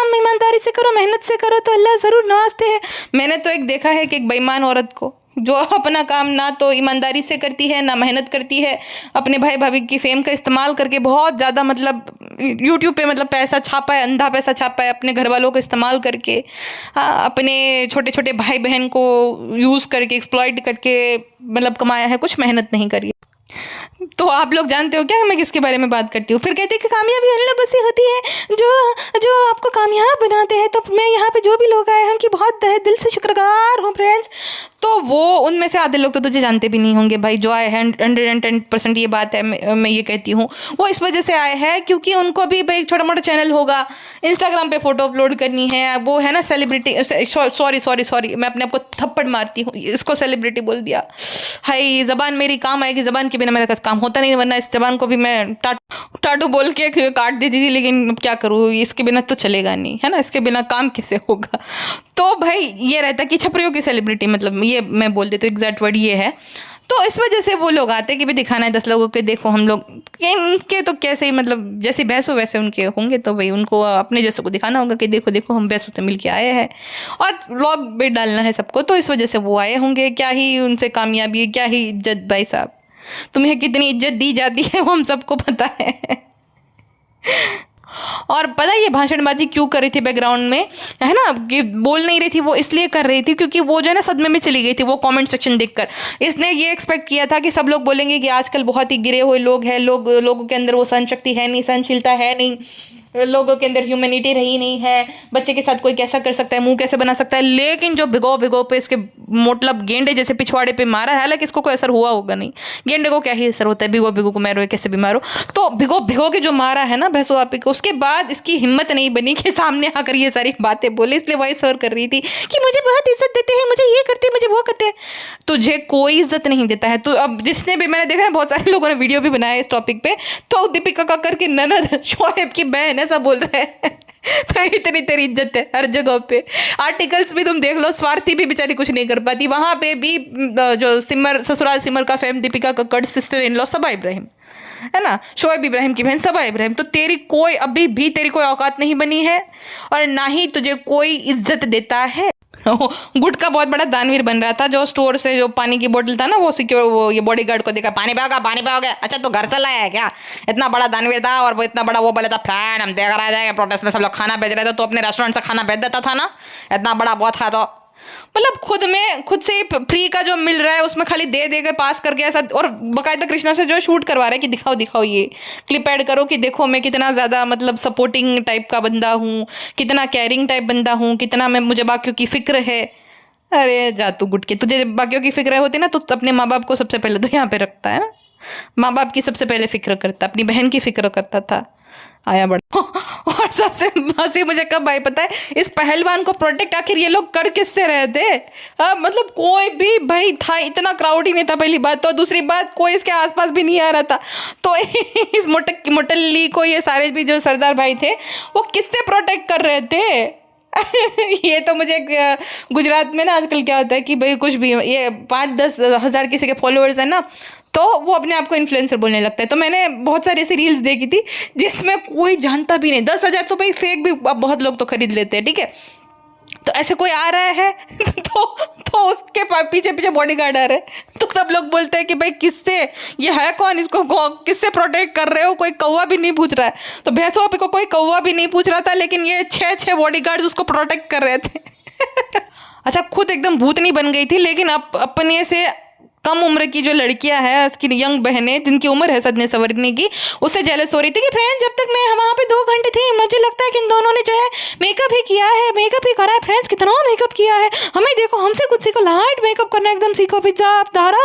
में ईमानदारी से करो, मेहनत से करो तो अल्लाह ज़रूर नवाजते हैं। मैंने तो एक देखा है कि एक बेईमान औरत को जो अपना काम ना तो ईमानदारी से करती है ना मेहनत करती है, अपने भाई भाभी की फेम का इस्तेमाल करके बहुत ज़्यादा मतलब यूट्यूब पे मतलब पैसा छापा है, अंधा पैसा छापा है, अपने घर वालों को इस्तेमाल करके, हाँ, अपने छोटे छोटे भाई बहन को यूज़ करके एक्सप्लॉइट करके मतलब कमाया है, कुछ मेहनत नहीं करी। तो आप लोग जानते हो क्या मैं किसके बारे में बात करती हूँ? फिर कहते हैं कि कामयाबी उन लोगों से होती है जो जो आपको कामयाब बनाते हैं। तो मैं यहाँ पे जो भी लोग आए हैं उनकी बहुत दिल से शुक्रगुजार हूँ फ्रेंड्स। तो वो उनमें से आधे लोग तो तुझे जानते भी नहीं होंगे भाई, जो आए हैं 110% ये बात है, मैं ये कहती हूँ वो इस वजह से आए हैं क्योंकि उनको भी भाई छोटा मोटा चैनल होगा, इंस्टाग्राम पे फोटो अपलोड करनी है, वो है ना सेलिब्रिटी, सॉरी मैं अपने आप को थप्पड़ मारती हूँ, इसको सेलिब्रिटी बोल दिया। हाय ज़बान मेरी काम आएगी, ज़बान के बिना मेरा काम होता नहीं, वरना इस ज़बान को भी मैं टाटू बोल के काट देती थी, लेकिन क्या करूँ, इसके बिना तो चलेगा नहीं, है ना, इसके बिना काम कैसे होगा। तो भाई ये रहता है कि छपरियों की सेलिब्रिटी, मतलब ये मैं बोल देती हूँ, एग्जैक्ट वर्ड ये है। तो इस वजह से वो लोग आते हैं कि भाई दिखाना है 10 लोगों के, देखो हम लोग इनके तो कैसे ही मतलब जैसे भैंस हो वैसे उनके होंगे, तो भाई उनको अपने जैसे को दिखाना होगा कि देखो देखो हम भैंसों से मिल के आए हैं और व्लॉग भी डालना है सबको, तो इस वजह से वो आए होंगे। क्या ही उनसे कामयाबी, क्या ही इज्जत भाई साहब, तुम्हें कितनी इज्जत दी जाती है वो हम सबको पता है। और पता है ये भाषणबाजी क्यों कर रही थी बैकग्राउंड में, है ना, कि बोल नहीं रही थी वो, इसलिए कर रही थी क्योंकि वो जो है ना सदमे में चली गई थी वो कमेंट सेक्शन देखकर। इसने ये एक्सपेक्ट किया था कि सब लोग बोलेंगे कि आजकल बहुत ही गिरे हुए लोग हैं, लोगों के अंदर वो सहन शक्ति है नहीं, सहनशीलता है नहीं, लोगों के अंदर ह्यूमैनिटी रही नहीं है, बच्चे के साथ कोई कैसा कर सकता है, मुंह कैसे बना सकता है। लेकिन जो भिगो पे इसके मतलब गेंडे जैसे पिछवाड़े पे मारा है, हालांकि इसको कोई असर हुआ होगा नहीं, गेंडे को क्या ही असर होता है, भिगो को मारो कैसे भी मारो, तो भिगो के जो मारा है ना भैंसो आपी को, उसके बाद इसकी हिम्मत नहीं बनी कि सामने आकर ये सारी बातें बोले, इसलिए वॉइस ओवर कर रही थी कि मुझे बहुत इज्जत देते हैं, मुझे ये करते हैं, मुझे वो करते हैं। तुझे कोई इज्जत नहीं देता है। तो अब जिसने भी, मैंने देखा है बहुत सारे लोगों ने वीडियो भी बनाया इस टॉपिक पे, तो दीपिका कक्कर की ननद शोएब की बहन ऐसा बोल रहे हैं। तो इतनी तेरी इज्जत है हर जगह पे, आर्टिकल्स भी तुम देख लो, स्वार्थी भी बेचारी कुछ नहीं कर पाती, वहां पे भी जो सिमर Sasural Simar Ka fame Dipika Kakkar sister in law Saba Ibrahim, है ना, शोएब इब्राहिम की बहन सबा इब्राहिम, तो तेरी कोई अभी भी तेरी कोई औकात नहीं बनी है और ना ही तुझे कोई इज्जत देता है। गुटका बहुत बड़ा दानवीर बन रहा था, जो स्टोर से जो पानी की बोतल था ना, वो सिक्योर, वो ये बॉडीगार्ड को देखा, पानी पाओगे, अच्छा तो घर से लाया है क्या, इतना बड़ा दानवीर था और वो इतना बड़ा वो बोला था, फ्रेंड हम देख रहे थे प्रोटेस्ट में सब लोग खाना भेज रहे थे, तो अपने रेस्टोरेंट से खाना भेज देता था ना, इतना बड़ा बहुत था, तो मतलब खुद से फ्री का जो मिल रहा है उसमें खाली दे देकर पास करके ऐसा, और बाकायदा कृष्णा से जो शूट करवा रहा है कि दिखाओ ये क्लिप ऐड करो कि देखो मैं कितना ज़्यादा मतलब सपोर्टिंग टाइप का बंदा हूँ, कितना केयरिंग टाइप बंदा हूँ, कितना मुझे बाकियों की फिक्र है। अरे जा तू गुटके, तुझे बाकियों की फिक्र होती ना तो अपने माँ बाप को सबसे पहले तो यहाँ पे रखता है ना, माँ बाप की सबसे पहले फिक्र करता, अपनी बहन की फिक्र करता था, आया बड़ा। और सबसे हंसी मुझे कब आई पता है, इस पहलवान को प्रोटेक्ट आखिर ये लोग कर किससे रहे थे, मतलब कोई भी भाई था, इतना क्राउड ही नहीं था पहली बात तो, दूसरी बात कोई इसके आसपास भी नहीं आ रहा था, तो इस मोटल्ली को ये सारे भी जो सरदार भाई थे वो किससे प्रोटेक्ट कर रहे थे। ये तो मुझे गुजरात में ना आजकल क्या होता है कि भाई कुछ भी ये 5-10 हज़ार किसी के फॉलोअर्स हैं ना, तो वो अपने आप को इन्फ्लुएंसर बोलने लगता है। तो मैंने बहुत सारी ऐसी रील्स देखी थी जिसमें कोई जानता भी नहीं, 10,000 तो भाई फेक भी अब बहुत लोग तो खरीद लेते हैं, ठीक है, तो ऐसे कोई आ रहा है तो उसके पीछे बॉडीगार्ड आ रहे हैं, तो सब लोग बोलते हैं कि भाई किससे, ये है कौन, इसको किससे प्रोटेक्ट कर रहे हो, कोई कौवा भी नहीं पूछ रहा है। तो भैंसों को कोई कौवा भी नहीं पूछ रहा था, लेकिन ये 6 बॉडीगार्ड्स उसको प्रोटेक्ट कर रहे थे। अच्छा खुद एकदम भूतनी बन गई थी, लेकिन अपने से कम उम्र की जो लड़कियां हैं, उसकी यंग बहनें जिनकी उम्र है सजने संवरने की, उससे जेलस हो रही थी कि फ्रेंड्स जब तक मैं वहाँ पे 2 घंटे थी मुझे लगता है कि इन दोनों ने जो है मेकअप ही किया है, मेकअप ही करा है, फ्रेंड्स कितना मेकअप किया है, हमें देखो हमसे कुछ सीखो, लाइट मेकअप करना एकदम सीखो, पिज्जा आप धारा।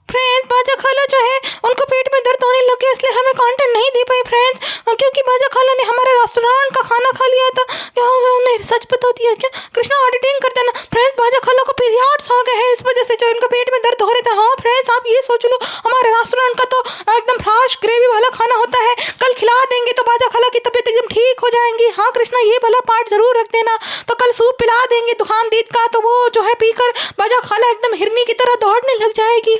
फ्रेंड्स बाजा खाला जो है उनको पेट में दर्द होने लगे, इसलिए हमें कंटेंट नहीं दे पाई फ्रेंड्स, क्योंकि बाजा खाला ने हमारे रेस्टोरेंट का खाना खा लिया था। क्या उन्होंने सच बता दिया क्या? कृष्णा ऑडिटिंग करते ना फ्रेंड्स, बाजा खाला को पीरियड्स आ गए हैं, इस वजह से जो इनका पेट में दर्द हो रहा था। हाँ फ्रेंड्स आप ये सोच लो, हमारे रेस्टोरेंट का तो एकदम फ्रेश ग्रेवी वाला खाना होता है, कल खिला देंगे तो बाजा खाला की तबीयत एकदम ठीक हो जाएंगी। हाँ कृष्णा ये वाला पार्ट जरूर रख देना, तो कल सूप पिला देंगे दुखाम दीद का, तो वो जो है पीकर बाजा खाला एकदम हिरनी की तरह दौड़ने लग जाएगी।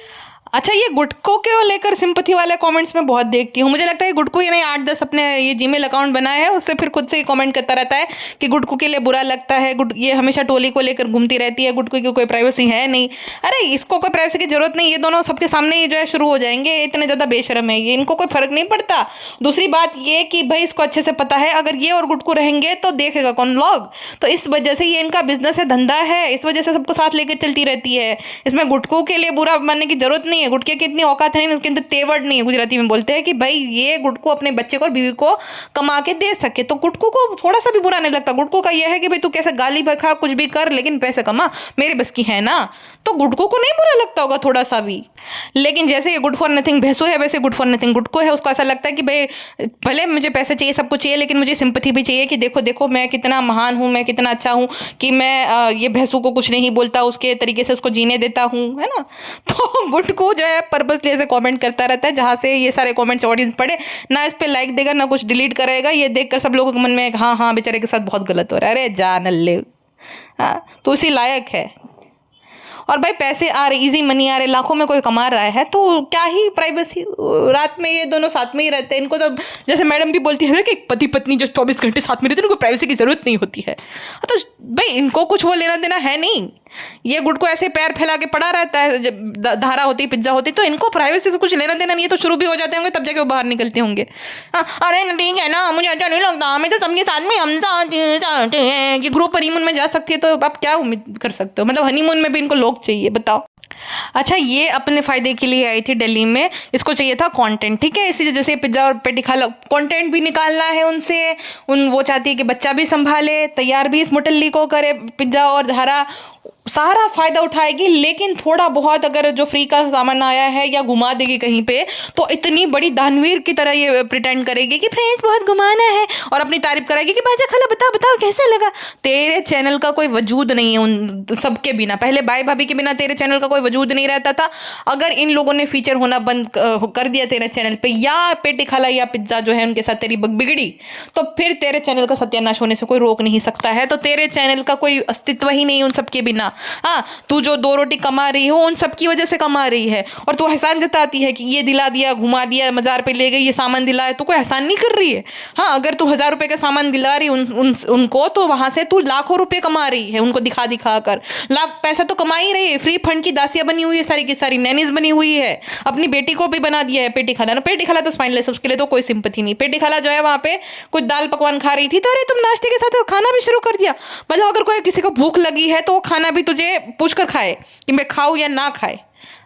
अच्छा, ये गुटकों के लेकर सिंपथी वाले कमेंट्स में बहुत देखती हूँ। मुझे लगता है गुटकू ये नहीं 8-10 अपने ये जीमेल अकाउंट बनाया है, उससे फिर खुद से ही कमेंट करता रहता है कि गुटकू के लिए बुरा लगता है, ये हमेशा टोली को लेकर घूमती रहती है, गुटकू की कोई प्राइवेसी है नहीं। अरे इसको कोई प्राइवेसी की जरूरत नहीं, ये दोनों सबके सामने ही जो है शुरू हो जाएंगे, इतने ज़्यादा बेशरम है ये, इनको कोई फर्क नहीं पड़ता। दूसरी बात ये कि भाई इसको अच्छे से पता है अगर ये और गुटकू रहेंगे तो देखेगा कौन व्लॉग, तो इस वजह से ये इनका बिजनेस है, धंधा है, इस वजह से सबको साथ लेकर चलती रहती है। इसमें गुटकू के लिए बुरा मानने की जरूरत नहीं है, गुटके की इतनी औकात है नहीं, उसके अंदर तेवर नहीं है। गुजराती में बोलते हैं कि भाई ये गुटकू अपने बच्चे को और बीवी को कमा के दे सके, तो गुटकू को थोड़ा सा भी बुरा नहीं लगता। गुटकू का यह है कि भाई तू कैसे गाली बखा कुछ भी कर लेकिन पैसे कमा, मेरे बस की है ना, तो गुटकू को नहीं बुरा लगता होगा थोड़ा सा भी। लेकिन जैसे ये गुड फॉर नथिंग भैंसू है, वैसे गुड फॉर नथिंग गुटकू है, उसको ऐसा लगता है कि भाई भले मुझे पैसे चाहिए, सब कुछ चाहिए, लेकिन मुझे सिंपथी भी चाहिए कि देखो देखो मैं कितना महान हूँ, मैं कितना अच्छा हूँ कि मैं ये भैंसू को कुछ नहीं बोलता, उसके तरीके से उसको जीने देता हूँ, है ना। तो गुटकू जो है पर्पसली ऐसे कमेंट करता रहता है जहाँ से ये सारे कमेंट्स ऑडियंस पढ़े ना, इस पर लाइक देगा ना कुछ डिलीट करेगा। ये देखकर सब लोगों के मन में हाँ हाँ बेचारे के साथ बहुत गलत हो रहा है, अरे जा नल्ले, हाँ तो इसी लायक है। और भाई पैसे आ रहे, इजी मनी आ रहे, लाखों में कोई कमा रहा है तो क्या ही प्राइवेसी। रात में ये दोनों साथ में ही रहते हैं, इनको तो जैसे मैडम भी बोलती है कि पति पत्नी जो 24 घंटे साथ में रहते हैं उनको प्राइवेसी की जरूरत नहीं होती है। तो भाई इनको कुछ वो लेना देना है नहीं, ये गुटको ऐसे पैर फैला के पड़ा रहता है, जब धारा होती पिज्जा होती, तो इनको प्राइवेसी से कुछ लेना देना नहीं है, तो शुरू भी हो जाते होंगे तब जाके वो बाहर निकलते होंगे। अरे ठीक है ना, मुझे अच्छा नहीं लगता, मैं तो सबके साथ में हम चाहते हैं कि ग्रुप हनीमून में जा सकती है, तो आप क्या उम्मीद कर सकते हो, मतलब हनीमून में भी इनको लोग चाहिए, बताओ। अच्छा, ये अपने फ़ायदे के लिए आई थी दिल्ली में, इसको चाहिए था कंटेंट, ठीक है, इसी वजह से पिज्ज़ा और पेटी खा लो, कंटेंट भी निकालना है उनसे, वो चाहती है कि बच्चा भी संभाले, तैयार भी इस मुटल्ली को करे, पिज्ज़ा और धारा सारा फ़ायदा उठाएगी, लेकिन थोड़ा बहुत अगर जो फ्री का सामान आया है या घुमा देगी कहीं पे, तो इतनी बड़ी दानवीर की तरह ये प्रिटेंड करेगी कि फ्रेंड्स बहुत घुमाना है, और अपनी तारीफ कराएगी कि बाजा खाला बताओ बताओ कैसे लगा। तेरे चैनल का कोई वजूद नहीं है उन सबके बिना, पहले बाई भाभी के बिना तेरे चैनल का कोई वजूद नहीं रहता था। अगर इन लोगों ने फीचर होना बंद कर दिया तेरे चैनल पे, या पेटी खाला या पिज्ज़ा जो है उनके साथ तेरी बिगड़ी, तो फिर तेरे चैनल का सत्यानाश होने से कोई रोक नहीं सकता है। तो तेरे चैनल का कोई अस्तित्व ही नहीं उन सबके बिना। हाँ, तू जो 2 रोटी कमा रही हो उन सब की वजह से कमा रही है, और तू एहसान जताती है कि ये दिला दिया, घुमा दिया, मज़ार पे ले गई, ये सामान दिलाया, तू कोई एहसान नहीं कर रही है। हाँ, अगर तू 1000 रुपये का सामान दिला रही उनको, तो वहाँ से तू लाखों रुपये कमा रही है उनको दिखा दिखा कर, लाख पैसा तो कमा ही रही है। फ्री फंड की दासियाँ बनी हुई है, सारी की सारी नैनीज बनी हुई है, अपनी बेटी को भी बना दिया है पेटी खाला ना। पेटी खाला तो स्पाइनलेस, उसके लिए तो कोई सिंपथी नहीं। पेटी खाला जो है वहाँ पे कुछ दाल पकवान खा रही थी, तो अरे तुम नाश्ते के साथ खाना भी शुरू कर दिया। मतलब अगर कोई किसी को भूख लगी है तो वो खाना भी तुझे पूछ कर खाए कि मैं खाऊं या ना खाए।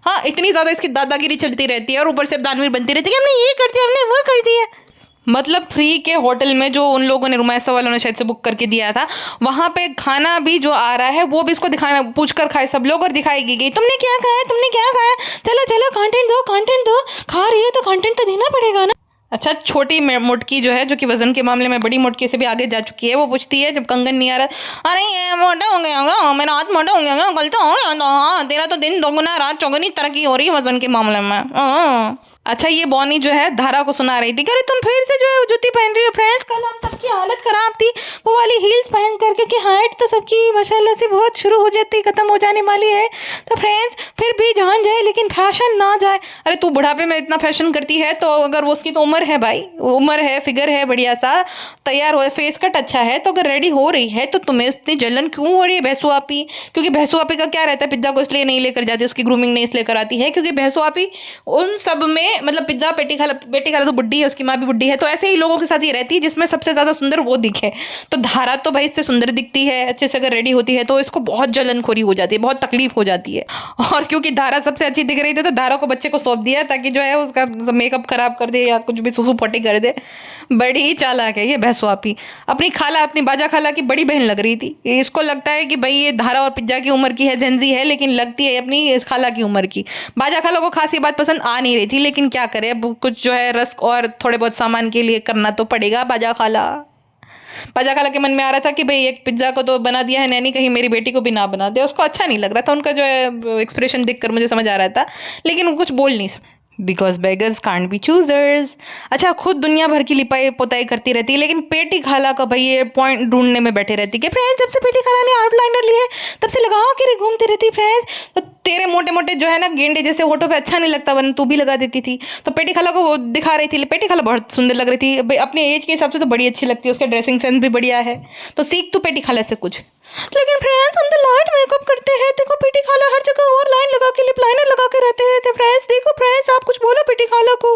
हाँ, इतनी ज़्यादा इसकी दादागिरी चलती रहती है, और ऊपर से दानवीर बनती रहती है कि हमने ये कर दिया, हमने वो कर दिया। मतलब फ्री के होटल में जो उन लोगों ने, रुमायसा वालों ने शायद से बुक करके दिया था, वहाँ पे खाना भी जो आ रहा है वो भी इसको दिखाना, पूछ कर खाए सब लोग, और दिखाएगी गई तुमने क्या खाया, तुमने क्या खाया, चलो चलो कंटेंट दो, खा रही है तो कंटेंट तो देना पड़ेगा ना। अच्छा, छोटी मोटकी जो है, जो कि वजन के मामले में बड़ी मोटकी से भी आगे जा चुकी है, वो पूछती है जब कंगन नहीं आ रहा, अरे ये मोटा हो गया, मेरा हाथ मोटा हो गया, कल तो हाँ तेरा तो दिन दोगुना रात चौगुनी तरक्की हो रही है वजन के मामले में। अच्छा, ये बॉनी जो है धारा को सुना रही थी कि अरे तुम फिर से जो है जूती पहन रही हो फ्रेंड्स, कल हम सबकी हालत ख़राब थी वो वाली हील्स पहन करके, कि हाइट तो सबकी माशाल्लाह से बहुत शुरू हो जाती, ख़त्म हो जाने वाली है, तो फ्रेंड्स फिर भी जान जाए लेकिन फैशन ना जाए। अरे तू बुढ़ापे में इतना फैशन करती है, तो अगर वो उसकी तो उम्र है भाई, उम्र है, फिगर है, बढ़िया सा तैयार हो, फेस कट अच्छा है, तो अगर रेडी हो रही है तो तुम्हें इतनी जलन क्यों हो रही है भैंसू आपी? क्योंकि भैंसू आपी का क्या रहता है, पिज्ज़ा को इसलिए नहीं लेकर जाती, उसकी ग्रूमिंग नहीं इसलिए कराती है क्योंकि भैंसू आपी उन सब में, मतलब पिज्ज़ा बेटी खाला तो बुड्ढी है, उसकी माँ भी बुड्ढी है, तो ऐसे ही लोगों के साथ ही रहती है जिसमें सबसे ज़्यादा सुंदर वो दिखे। तो धारा तो भाई इससे सुंदर दिखती है, अच्छे से अगर रेडी होती है तो इसको बहुत जलनखोरी हो जाती है, बहुत तकलीफ हो जाती है। और क्योंकि धारा सबसे अच्छी दिख रही थी तो धारा को बच्चे को सौंप दिया ताकि जो है उसका मेकअप खराब कर दे या कुछ भी सुसु पटी कर दे। बड़ी ही चालाक है ये भैंसू आपी। अपनी खाला, अपनी बाजा खाला की बड़ी बहन लग रही थी। इसको लगता है कि भाई ये धारा और पिज्जा की उम्र की है, जेंजी है, लेकिन लगती है अपनी खाला की उम्र की। बाजा खाला को खास ये बात पसंद आ नहीं रही थी, लेकिन क्या करे, अब कुछ जो है रस्क और थोड़े बहुत सामान के लिए करना तो पड़ेगा। बाजा खाला के मन में आ रहा था कि भाई एक पिज्ज़ा को तो बना दिया है नैनी, कहीं मेरी बेटी को भी ना बना दे। उसको अच्छा नहीं लग रहा था, उनका जो है एक्सप्रेशन देखकर मुझे समझ आ रहा था, लेकिन वो कुछ बोल नहीं सकता। Because beggars can't be choosers. अच्छा, खुद दुनिया भर की लिपाई पोताई करती रहती है, लेकिन पेटी खाला का भाई ये पॉइंट ढूंढने में बैठे रहती है कि फ्रेंड्स जब से पेटी खाला ने आउटलाइनर लिए तब से लगा के घूमती रहती फ्रेंड्स। तो तेरे मोटे मोटे जो है ना गेंडे जैसे होठों पे अच्छा नहीं लगता, वरना तू भी लगा देती थी। तो पेटी खाला को वो दिखा रही थी, पेटी खाला बहुत सुंदर लग रही थी भाई, अपने एज के हिसाब से तो बड़ी अच्छी लगती है, उसका ड्रेसिंग सेंस भी बढ़िया है, तो सीख तू पेटी खाला से कुछ। लेकिन फ्रेंड्स हम तो लाइट मेकअप करते हैं, देखो पेटी खाला हर जगह और लाइन लगा के लिप लाइनर लगा के रहते हैं फ्रेंड्स, देखो फ्रेंड्स आप कुछ बोलो पेटी खाला को।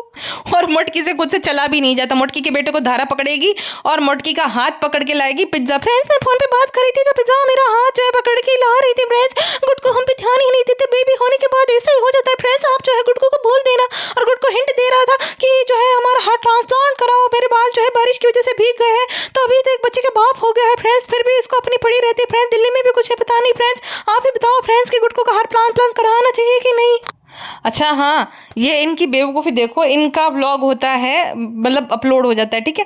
और मोटकी से खुद से चला भी नहीं जाता, मोटकी के बेटे को धारा पकड़ेगी और मोटकी का हाथ पकड़ के लाएगी पिज्जा। फ्रेंड्स मैं फोन पे बात कर रही थी तो पिज्जा मेरा हाथ जो है पकड़ के ला रही थी फ्रेंड्स। गुड को हम पे ध्यान ही नहीं देते, बेबी होने के बाद ऐसा ही हो जाता है फ्रेंड्स। आप जो है गुड को बोल देना, और गुड को हिंट दे रहा था कि जो है हमारा हार्ट ट्रांसप्लांट कराओ, मेरे बाल जो है बारिश की वजह से भीग गए हैं, तो अभी तो एक बच्चे के बाप हो गया है फ्रेंड्स, फिर भी इसको अपनी पड़ी रहती है फ्रेंड्स, दिल्ली में भी कुछ है पता नहीं फ्रेंड्स। आप ही बताओ फ्रेंड्स कि गुटको का हार्ट प्लांट कराना चाहिए कि नहीं। अच्छा हाँ, ये इनकी बेवकूफ़ी देखो, इनका व्लॉग होता है मतलब अपलोड हो जाता है, ठीक है,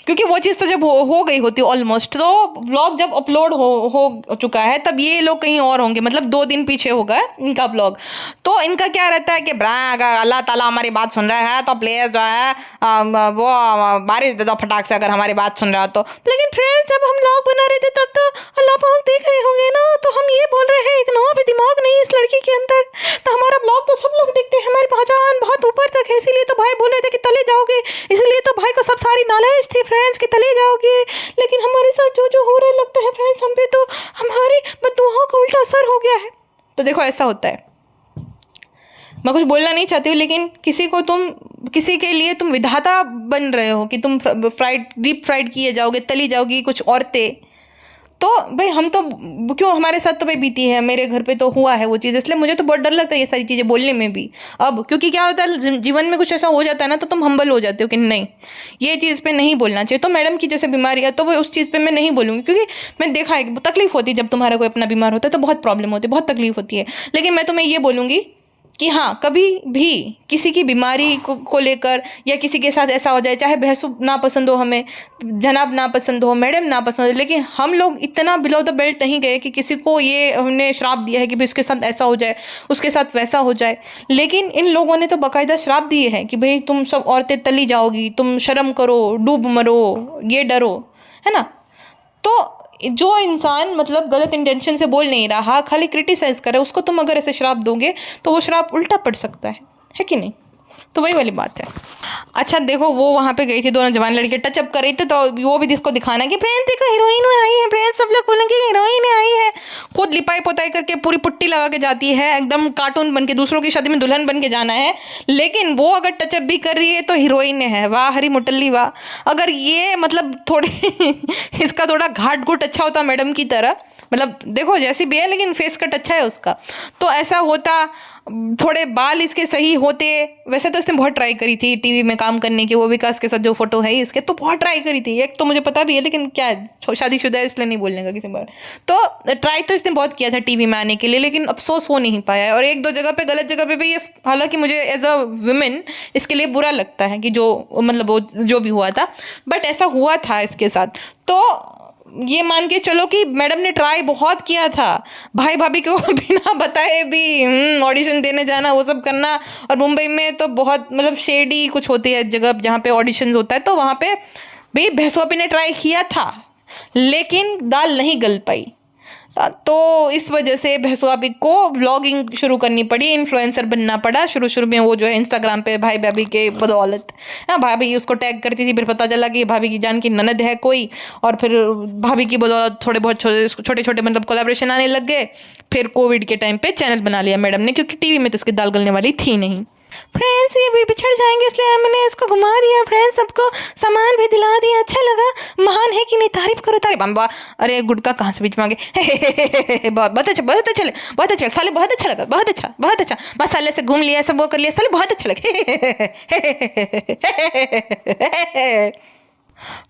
क्योंकि वो चीज़ तो जब हो गई होती है ऑलमोस्ट, तो व्लॉग जब अपलोड हो चुका है तब ये लोग कहीं और होंगे, मतलब 2 दिन पीछे होगा इनका व्लॉग। तो इनका क्या रहता है कि अगर अल्लाह ताला हमारी बात सुन रहा है तो प्लीज़ जो है वो बारिश दे दो फटाक से, अगर हमारी बात सुन रहा हो तो। लेकिन फ्रेंड्स जब हम व्लॉग बना रहे थे तब तो अल्लाह पाक देख रहे होंगे ना, तो हम ये बोल रहे हैं इतना भी दिमाग नहीं इस लड़की के अंदर, तो हमारा ब्लॉग तो सब लोग देखते हैं, हमारी पहचान बहुत ऊपर तक है, इसीलिए तो भाई बोल रहे थे कि तले जाओगे, इसलिए तो भाई को सब सारी नॉलेज थी फ्रेंड्स कि तले जाओगे। लेकिन हमारे साथ जो जो हो रहा है लगता है फ्रेंड्स हम पे तो हमारी बददुआओं का उल्टा असर हो गया है। तो देखो ऐसा होता है, मैं कुछ बोलना नहीं चाहती हूँ, लेकिन किसी के लिए तुम विधाता बन रहे हो कि तुम डीप फ्राइड किए जाओगे, तली जाओगी कुछ औरतें। तो भाई हम तो क्यों, हमारे साथ तो भाई बीती है, मेरे घर पे तो हुआ है वो चीज़, इसलिए मुझे तो बहुत डर लगता है ये सारी चीज़ें बोलने में भी अब, क्योंकि क्या होता है जीवन में कुछ ऐसा हो जाता है ना तो तुम हम्बल हो जाते हो कि नहीं ये चीज़ पे नहीं बोलना चाहिए। तो मैडम की जैसे बीमारी है तो वो उस चीज़ पे मैं नहीं बोलूँगी, क्योंकि मैं देखा है तकलीफ होती है जब तुम्हारा कोई अपना बीमार होता है तो बहुत प्रॉब्लम होती है, बहुत तकलीफ होती है। लेकिन मैं तुम्हें ये बोलूँगी कि हाँ, कभी भी किसी की बीमारी को लेकर या किसी के साथ ऐसा हो जाए, चाहे भैंसू ना पसंद हो हमें, जनाब ना पसंद हो, मैडम ना पसंद हो, लेकिन हम लोग इतना बिलो द बेल्ट नहीं गए कि किसी को ये हमने श्राप दिया है कि भाई उसके साथ ऐसा हो जाए, उसके साथ वैसा हो जाए। लेकिन इन लोगों ने तो बाकायदा श्राप दिए हैं कि भाई तुम सब औरतें तली जाओगी, तुम शर्म करो, डूब मरो, ये डरो, है ना। तो जो इंसान मतलब गलत इंटेंशन से बोल नहीं रहा, खाली क्रिटिसाइज करे, उसको तुम अगर ऐसे श्राप दोगे तो वो श्राप उल्टा पड़ सकता है कि नहीं। तो वही वाली बात है। अच्छा देखो, वो वहाँ पे गई थी, दोनों जवान लड़के टचअप कर रही थी, तो वो भी जिसको दिखाना कि फ्रेंड्स देखो हीरोइन आई है, फ्रेंड्स सब लोग बोलेंगे हीरोइन आई है, खुद लिपाई पोताई करके पूरी पुट्टी लगा के जाती है, एकदम कार्टून बन के, दूसरों की शादी में दुल्हन बन के जाना है, लेकिन वो अगर टचअप भी कर रही है तो हीरोइन है। वाह हरी मुटल्ली वाह। अगर ये मतलब थोड़े इसका थोड़ा घाट घुट अच्छा होता मैडम की तरह, मतलब देखो जैसी भी है लेकिन फेस कट अच्छा है उसका, तो ऐसा होता, थोड़े बाल इसके सही होते। वैसे तो इसने बहुत ट्राई करी थी टीवी में काम करने की, वो विकास के साथ जो फोटो है इसके, तो बहुत ट्राई करी थी, एक तो मुझे पता भी है, लेकिन क्या शादीशुदा है इसलिए नहीं बोलने का किसी बार। तो ट्राई तो इसने बहुत किया था टीवी में आने के लिए, लेकिन अफसोस हो नहीं पाया है, और 1-2 जगह पे गलत जगह पे भी ये, हालांकि मुझे एज अ वुमेन इसके लिए बुरा लगता है कि जो मतलब वो जो भी हुआ था, बट ऐसा हुआ था इसके साथ। तो ये मान के चलो कि मैडम ने ट्राई बहुत किया था, भाई भाभी को बिना बताए भी ऑडिशन देने जाना, वो सब करना। और मुंबई में तो बहुत मतलब शेडी कुछ होती है जगह जहाँ पे ऑडिशन होता है, तो वहाँ पे भाई भैंसवापी ने ट्राई किया था, लेकिन दाल नहीं गल पाई। तो इस वजह से भैंसवापी को व्लॉगिंग शुरू करनी पड़ी, इन्फ्लुएंसर बनना पड़ा। शुरू में वो जो है इंस्टाग्राम पे भाई भाभी के बदौलत, भाभी उसको टैग करती थी, फिर पता चला कि भाभी की जान की ननद है कोई, और फिर भाभी की बदौलत थोड़े बहुत छोटे छोटे मतलब कोलैबोरेशन आने लग गए। फिर कोविड के टाइम पे चैनल बना लिया मैडम ने, क्योंकि टीवी में तो इसकी दाल गलने वाली थी नहीं। फ्रेंड्स ये भी बिछड़ जाएंगे इसलिए मैंने इसको घुमा दिया, फ्रेंड्स सबको सामान भी दिला दिया, अच्छा लगा, महान है कि नहीं, तारीफ करो तारीफ। बम्बा अरे गुटका कहाँ से बीच मांगे, बहुत अच्छा बहुत अच्छा बहुत अच्छा साले, बहुत अच्छा लगा, बहुत अच्छा बस साले से घूम लिया, सब वो कर लिया, साले बहुत अच्छा लगा।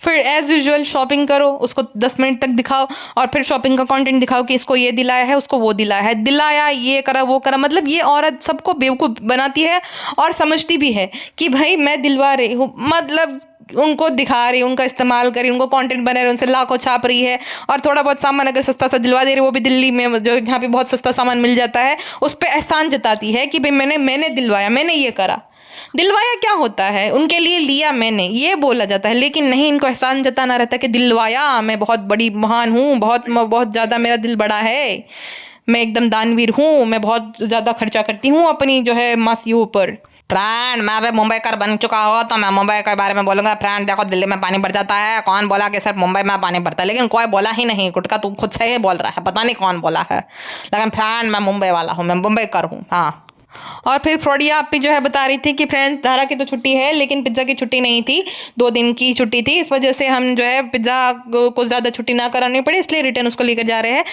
फिर एज यूजुअल शॉपिंग करो, उसको 10 मिनट तक दिखाओ, और फिर शॉपिंग का कंटेंट दिखाओ कि इसको ये दिलाया है, उसको वो दिलाया है, दिलाया ये करा वो करा। मतलब ये औरत सबको बेवकूफ़ बनाती है और समझती भी है कि भाई मैं दिलवा रही हूँ, मतलब उनको दिखा रही, उनका इस्तेमाल करी, उनको कंटेंट बना रही, उनसे लाखों छाप रही है, और थोड़ा बहुत सामान अगर सस्ता सा दिलवा दे रही, वो भी दिल्ली में जो जहाँ पे बहुत सस्ता सामान मिल जाता है, उस पर एहसान जताती है कि भाई मैंने दिलवाया, मैंने ये करा। दिलवाया क्या होता है, उनके लिए लिया मैंने ये बोला जाता है, लेकिन नहीं, इनको एहसान जताना रहता है कि दिलवाया, मैं बहुत बड़ी महान हूँ, बहुत बहुत ज़्यादा मेरा दिल बड़ा है, मैं एकदम दानवीर हूँ, मैं बहुत ज़्यादा खर्चा करती हूँ अपनी जो है मासियों पर। फ्रेंड, मैं अभी मुंबई का बन चुका हो तो मैं मुंबई के बारे में बोलूंगा। फ्रेंड देखो, दिल्ली में पानी भर जाता है, कौन बोला कि सिर्फ मुंबई में पानी भरता है, लेकिन कोई बोला ही नहीं। गुटका तू खुद से ही बोल रहा है, पता नहीं कौन बोला है, लेकिन फ्रेंड मैं मुंबई वाला हूँ, मैं मुंबई कर हूँ। हाँ, और फिर फ्रोडिया आप भी जो है बता रही थी कि फ्रेंड्स धारा की तो छुट्टी है लेकिन पिज्ज़ा की छुट्टी नहीं थी, 2 दिन की छुट्टी थी, इस वजह से हम जो है पिज्ज़ा को ज़्यादा छुट्टी ना करानी पड़ी, इसलिए रिटर्न उसको लेकर जा रहे हैं।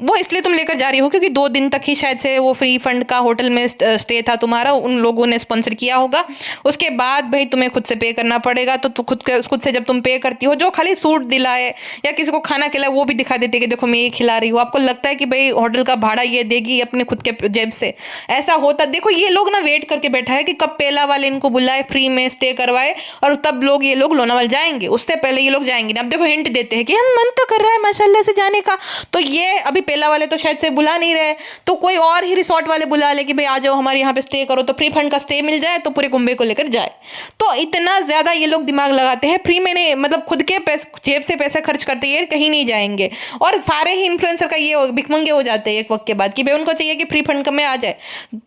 वो इसलिए तुम लेकर जा रही हो क्योंकि 2 दिन तक ही शायद से वो फ्री फंड का होटल में स्टे था तुम्हारा, उन लोगों ने स्पॉन्सर किया होगा। उसके बाद भाई तुम्हें खुद से पे करना पड़ेगा, तो खुद से जब तुम पे करती हो, जो खाली सूट दिलाए या किसी को खाना खिलाए वो भी दिखा देते कि देखो मैं ये खिला रही हूँ, आपको लगता है कि भाई होटल का भाड़ा ये देगी अपने खुद के जेब से, ऐसा होता। देखो ये लोग ना वेट करके बैठा है कि कब पेला वाले इनको बुलाए, फ्री में स्टे करवाए और तब ये लोग लोनावाला जाएंगे, उससे पहले ये लोग जाएंगे। अब देखो हिंट देते हैं कि हम मन तो कर रहा है माशाल्लाह से जाने का, तो ये अभी पेला वाले तो शायद से बुला नहीं रहे, तो कोई और ही रिसोर्ट वाले बुला ले कि भाई आ जाओ हमारे यहाँ पे स्टे करो, तो फ्री फंड का स्टे मिल जाए तो पूरे कुंभे को लेकर जाए। तो इतना ज्यादा ये लोग दिमाग लगाते हैं, फ्री में नहीं, मतलब खुद के जेब से पैसे खर्च करते ये कहीं नहीं जाएंगे। और सारे ही इन्फ्लुएंसर का ये भिखमंगे हो जाते हैं एक वक्त के बाद कि भाई उनको चाहिए कि फ्री फंड में आ जाए।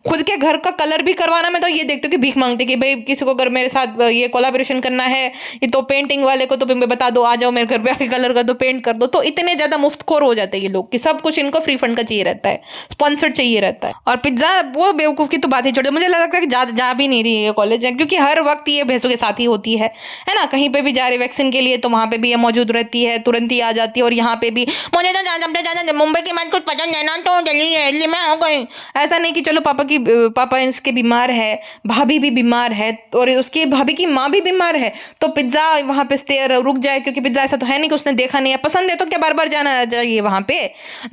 खुद के घर का कलर भी करवाना, मैं तो ये देखती हूँ कि भीख मांगते कि भाई किसी को अगर मेरे साथ ये कोलैबोरेशन करना है, ये तो पेंटिंग वाले को तो बता दो, आ जाओ मेरे घर पे आके कलर कर दो, पेंट कर दो। तो इतने ज्यादा मुफ्तखोर हो जाते हैं ये लोग कि सब कुछ इनको फ्री फंड का चाहिए रहता है, स्पॉन्सर्ड चाहिए रहता है। और पिज्जा वो बेवकूफ की तो बात ही छोड़ो, मुझे लगता है कि जा भी नहीं रही है कॉलेज, क्योंकि हर वक्त ये भैंसों के साथ ही होती है ना। कहीं पे भी जा रही वैक्सीन के लिए तो वहां पे भी ये मौजूद रहती है, तुरंत ही आ जाती है। और यहाँ पे भी मुझे तो मुंबई की बात कुछ पसंद है ना, तो दिल्ली में हो गई। ऐसा नहीं कि चलो पापा इसके बीमार है, भाभी भी बीमार है और उसकी भाभी की माँ भी बीमार है, तो पिज्जा वहां पे स्टे रुक जाए, क्योंकि पिज्जा ऐसा तो है नहीं कि उसने देखा नहीं है, पसंद है तो क्या बार बार जाना चाहिए वहां पे।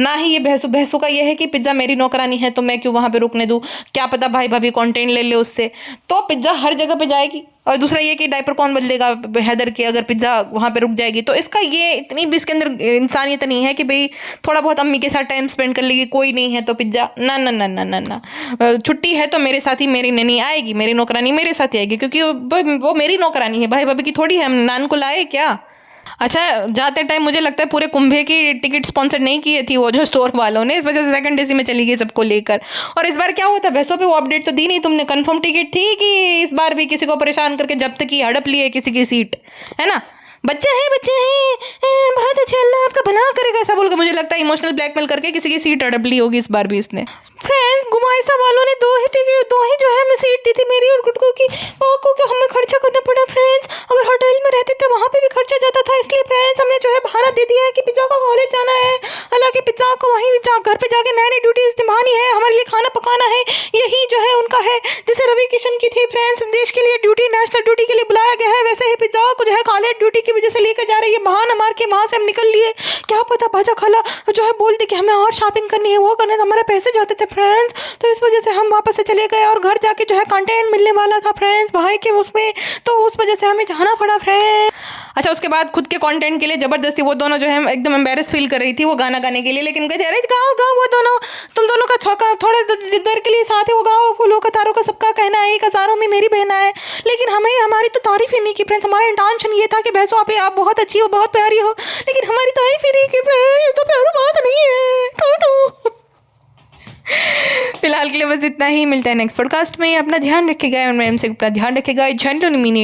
ना ही ये भैंसों का ये है कि पिज्जा मेरी नौकरानी है तो मैं क्यों वहां पे रुकने दूं, क्या पता भाई भाभी कंटेंट ले ले उससे, तो पिज्जा हर जगह पे जाएगी। और दूसरा ये कि डायपर कौन बदलेगा हैदर के अगर पिज्जा वहां पे रुक जाएगी, तो इसका ये इतनी भी इसके अंदर इंसानियत नहीं है कि भाई थोड़ा बहुत अम्मी के साथ टाइम स्पेंड कर लेगी, कोई नहीं है तो पिज्जा ना ना ना ना ना ना। छुट्टी है तो मेरे साथ ही मेरी ननी आएगी, मेरी नौकरानी मेरे साथ ही आएगी, क्योंकि वो मेरी नौकरानी है, भाई भाभी की थोड़ी है, हम नान को लाए क्या। अच्छा, जाते टाइम मुझे लगता है पूरे कुंभे की टिकट स्पॉन्सर नहीं की थी वो जो स्टोर वालों ने, इस वजह से सेकंड एसी में चली गई सबको लेकर। और इस बार क्या हुआ था, भैंसों पे वो अपडेट तो दी नहीं तुमने, कंफर्म टिकट थी कि इस बार भी किसी को परेशान करके जब्त की, हड़प लिए किसी की सीट, है ना। बच्चे हैं बहुत अच्छे, अल्लाह आपका भला करेगा ऐसा बोलकर मुझे लगता है इमोशनल ब्लैकमेल करके किसी की सीट हड़प ली होगी इस बार भी इसने। फ्रेंड, गुमाइसा वालों ने 2 ही टिकट, 2 ही जो है हमें सीट दी थी, मेरी और गुटकू की, को हमें खर्चा करना पड़ा फ्रेंड्स। अगर होटल में रहते थे वहाँ पे भी खर्चा जाता था, इसलिए फ्रेंड्स हमने जो है बहाना दे दिया है कि पिज्जा को कॉलेज जाना है, हालांकि पिज्जा को वहीं घर पे जाके नई ड्यूटी निभानी है, हमारे लिए खाना पकाना है, यही जो है उनका है। जैसे रवि किशन की थी फ्रेंड्स देश के लिए ड्यूटी, नेशनल ड्यूटी के लिए बुलाया गया है, वैसे ही पिज्जा को जो है कॉलेज ड्यूटी की वजह से लेकर जा रही है, बहाना मार के वहां से हम निकल लिए। क्या पता बाजा खाला जो है बोलते कि हमें और शॉपिंग करनी है, वो करने, हमारे पैसे जाते थे फ्रेंड्स, तो इस वजह से हम वापस से चले गए और घर जाके जो है कंटेंट मिलने वाला था फ्रेंड्स भाई के उसमें, तो उस वजह से हमें जाना पड़ा फ्रेंड्स। अच्छा, उसके बाद खुद के कंटेंट के लिए जबरदस्ती वो दोनों जो है एकदम एम्बेरस फील कर रही थी वो गाना गाने के लिए, लेकिन कहते अरे गाओ वो दोनों, तुम दोनों का छौका थोड़े देर के लिए साथ है, वो गाओ, फूलों का तारों का सबका कहना है, 1 हज़ारों में मेरी बहना है। लेकिन हमें हमारी तो तारीफ ही नहीं की फ्रेंड्स, हमारा इंटेंशन ये था कि भैंसो आप बहुत अच्छी हो, बहुत प्यारी हो, लेकिन हमारी तारीफ ही नहीं की फ्रेंड्स, तो प्यारी बात नहीं है। फिलहाल के लिए बस इतना ही, मिलता है नेक्स्ट पॉडकास्ट में। अपना ध्यान रखिएगा, अपना ध्यान रखिएगा।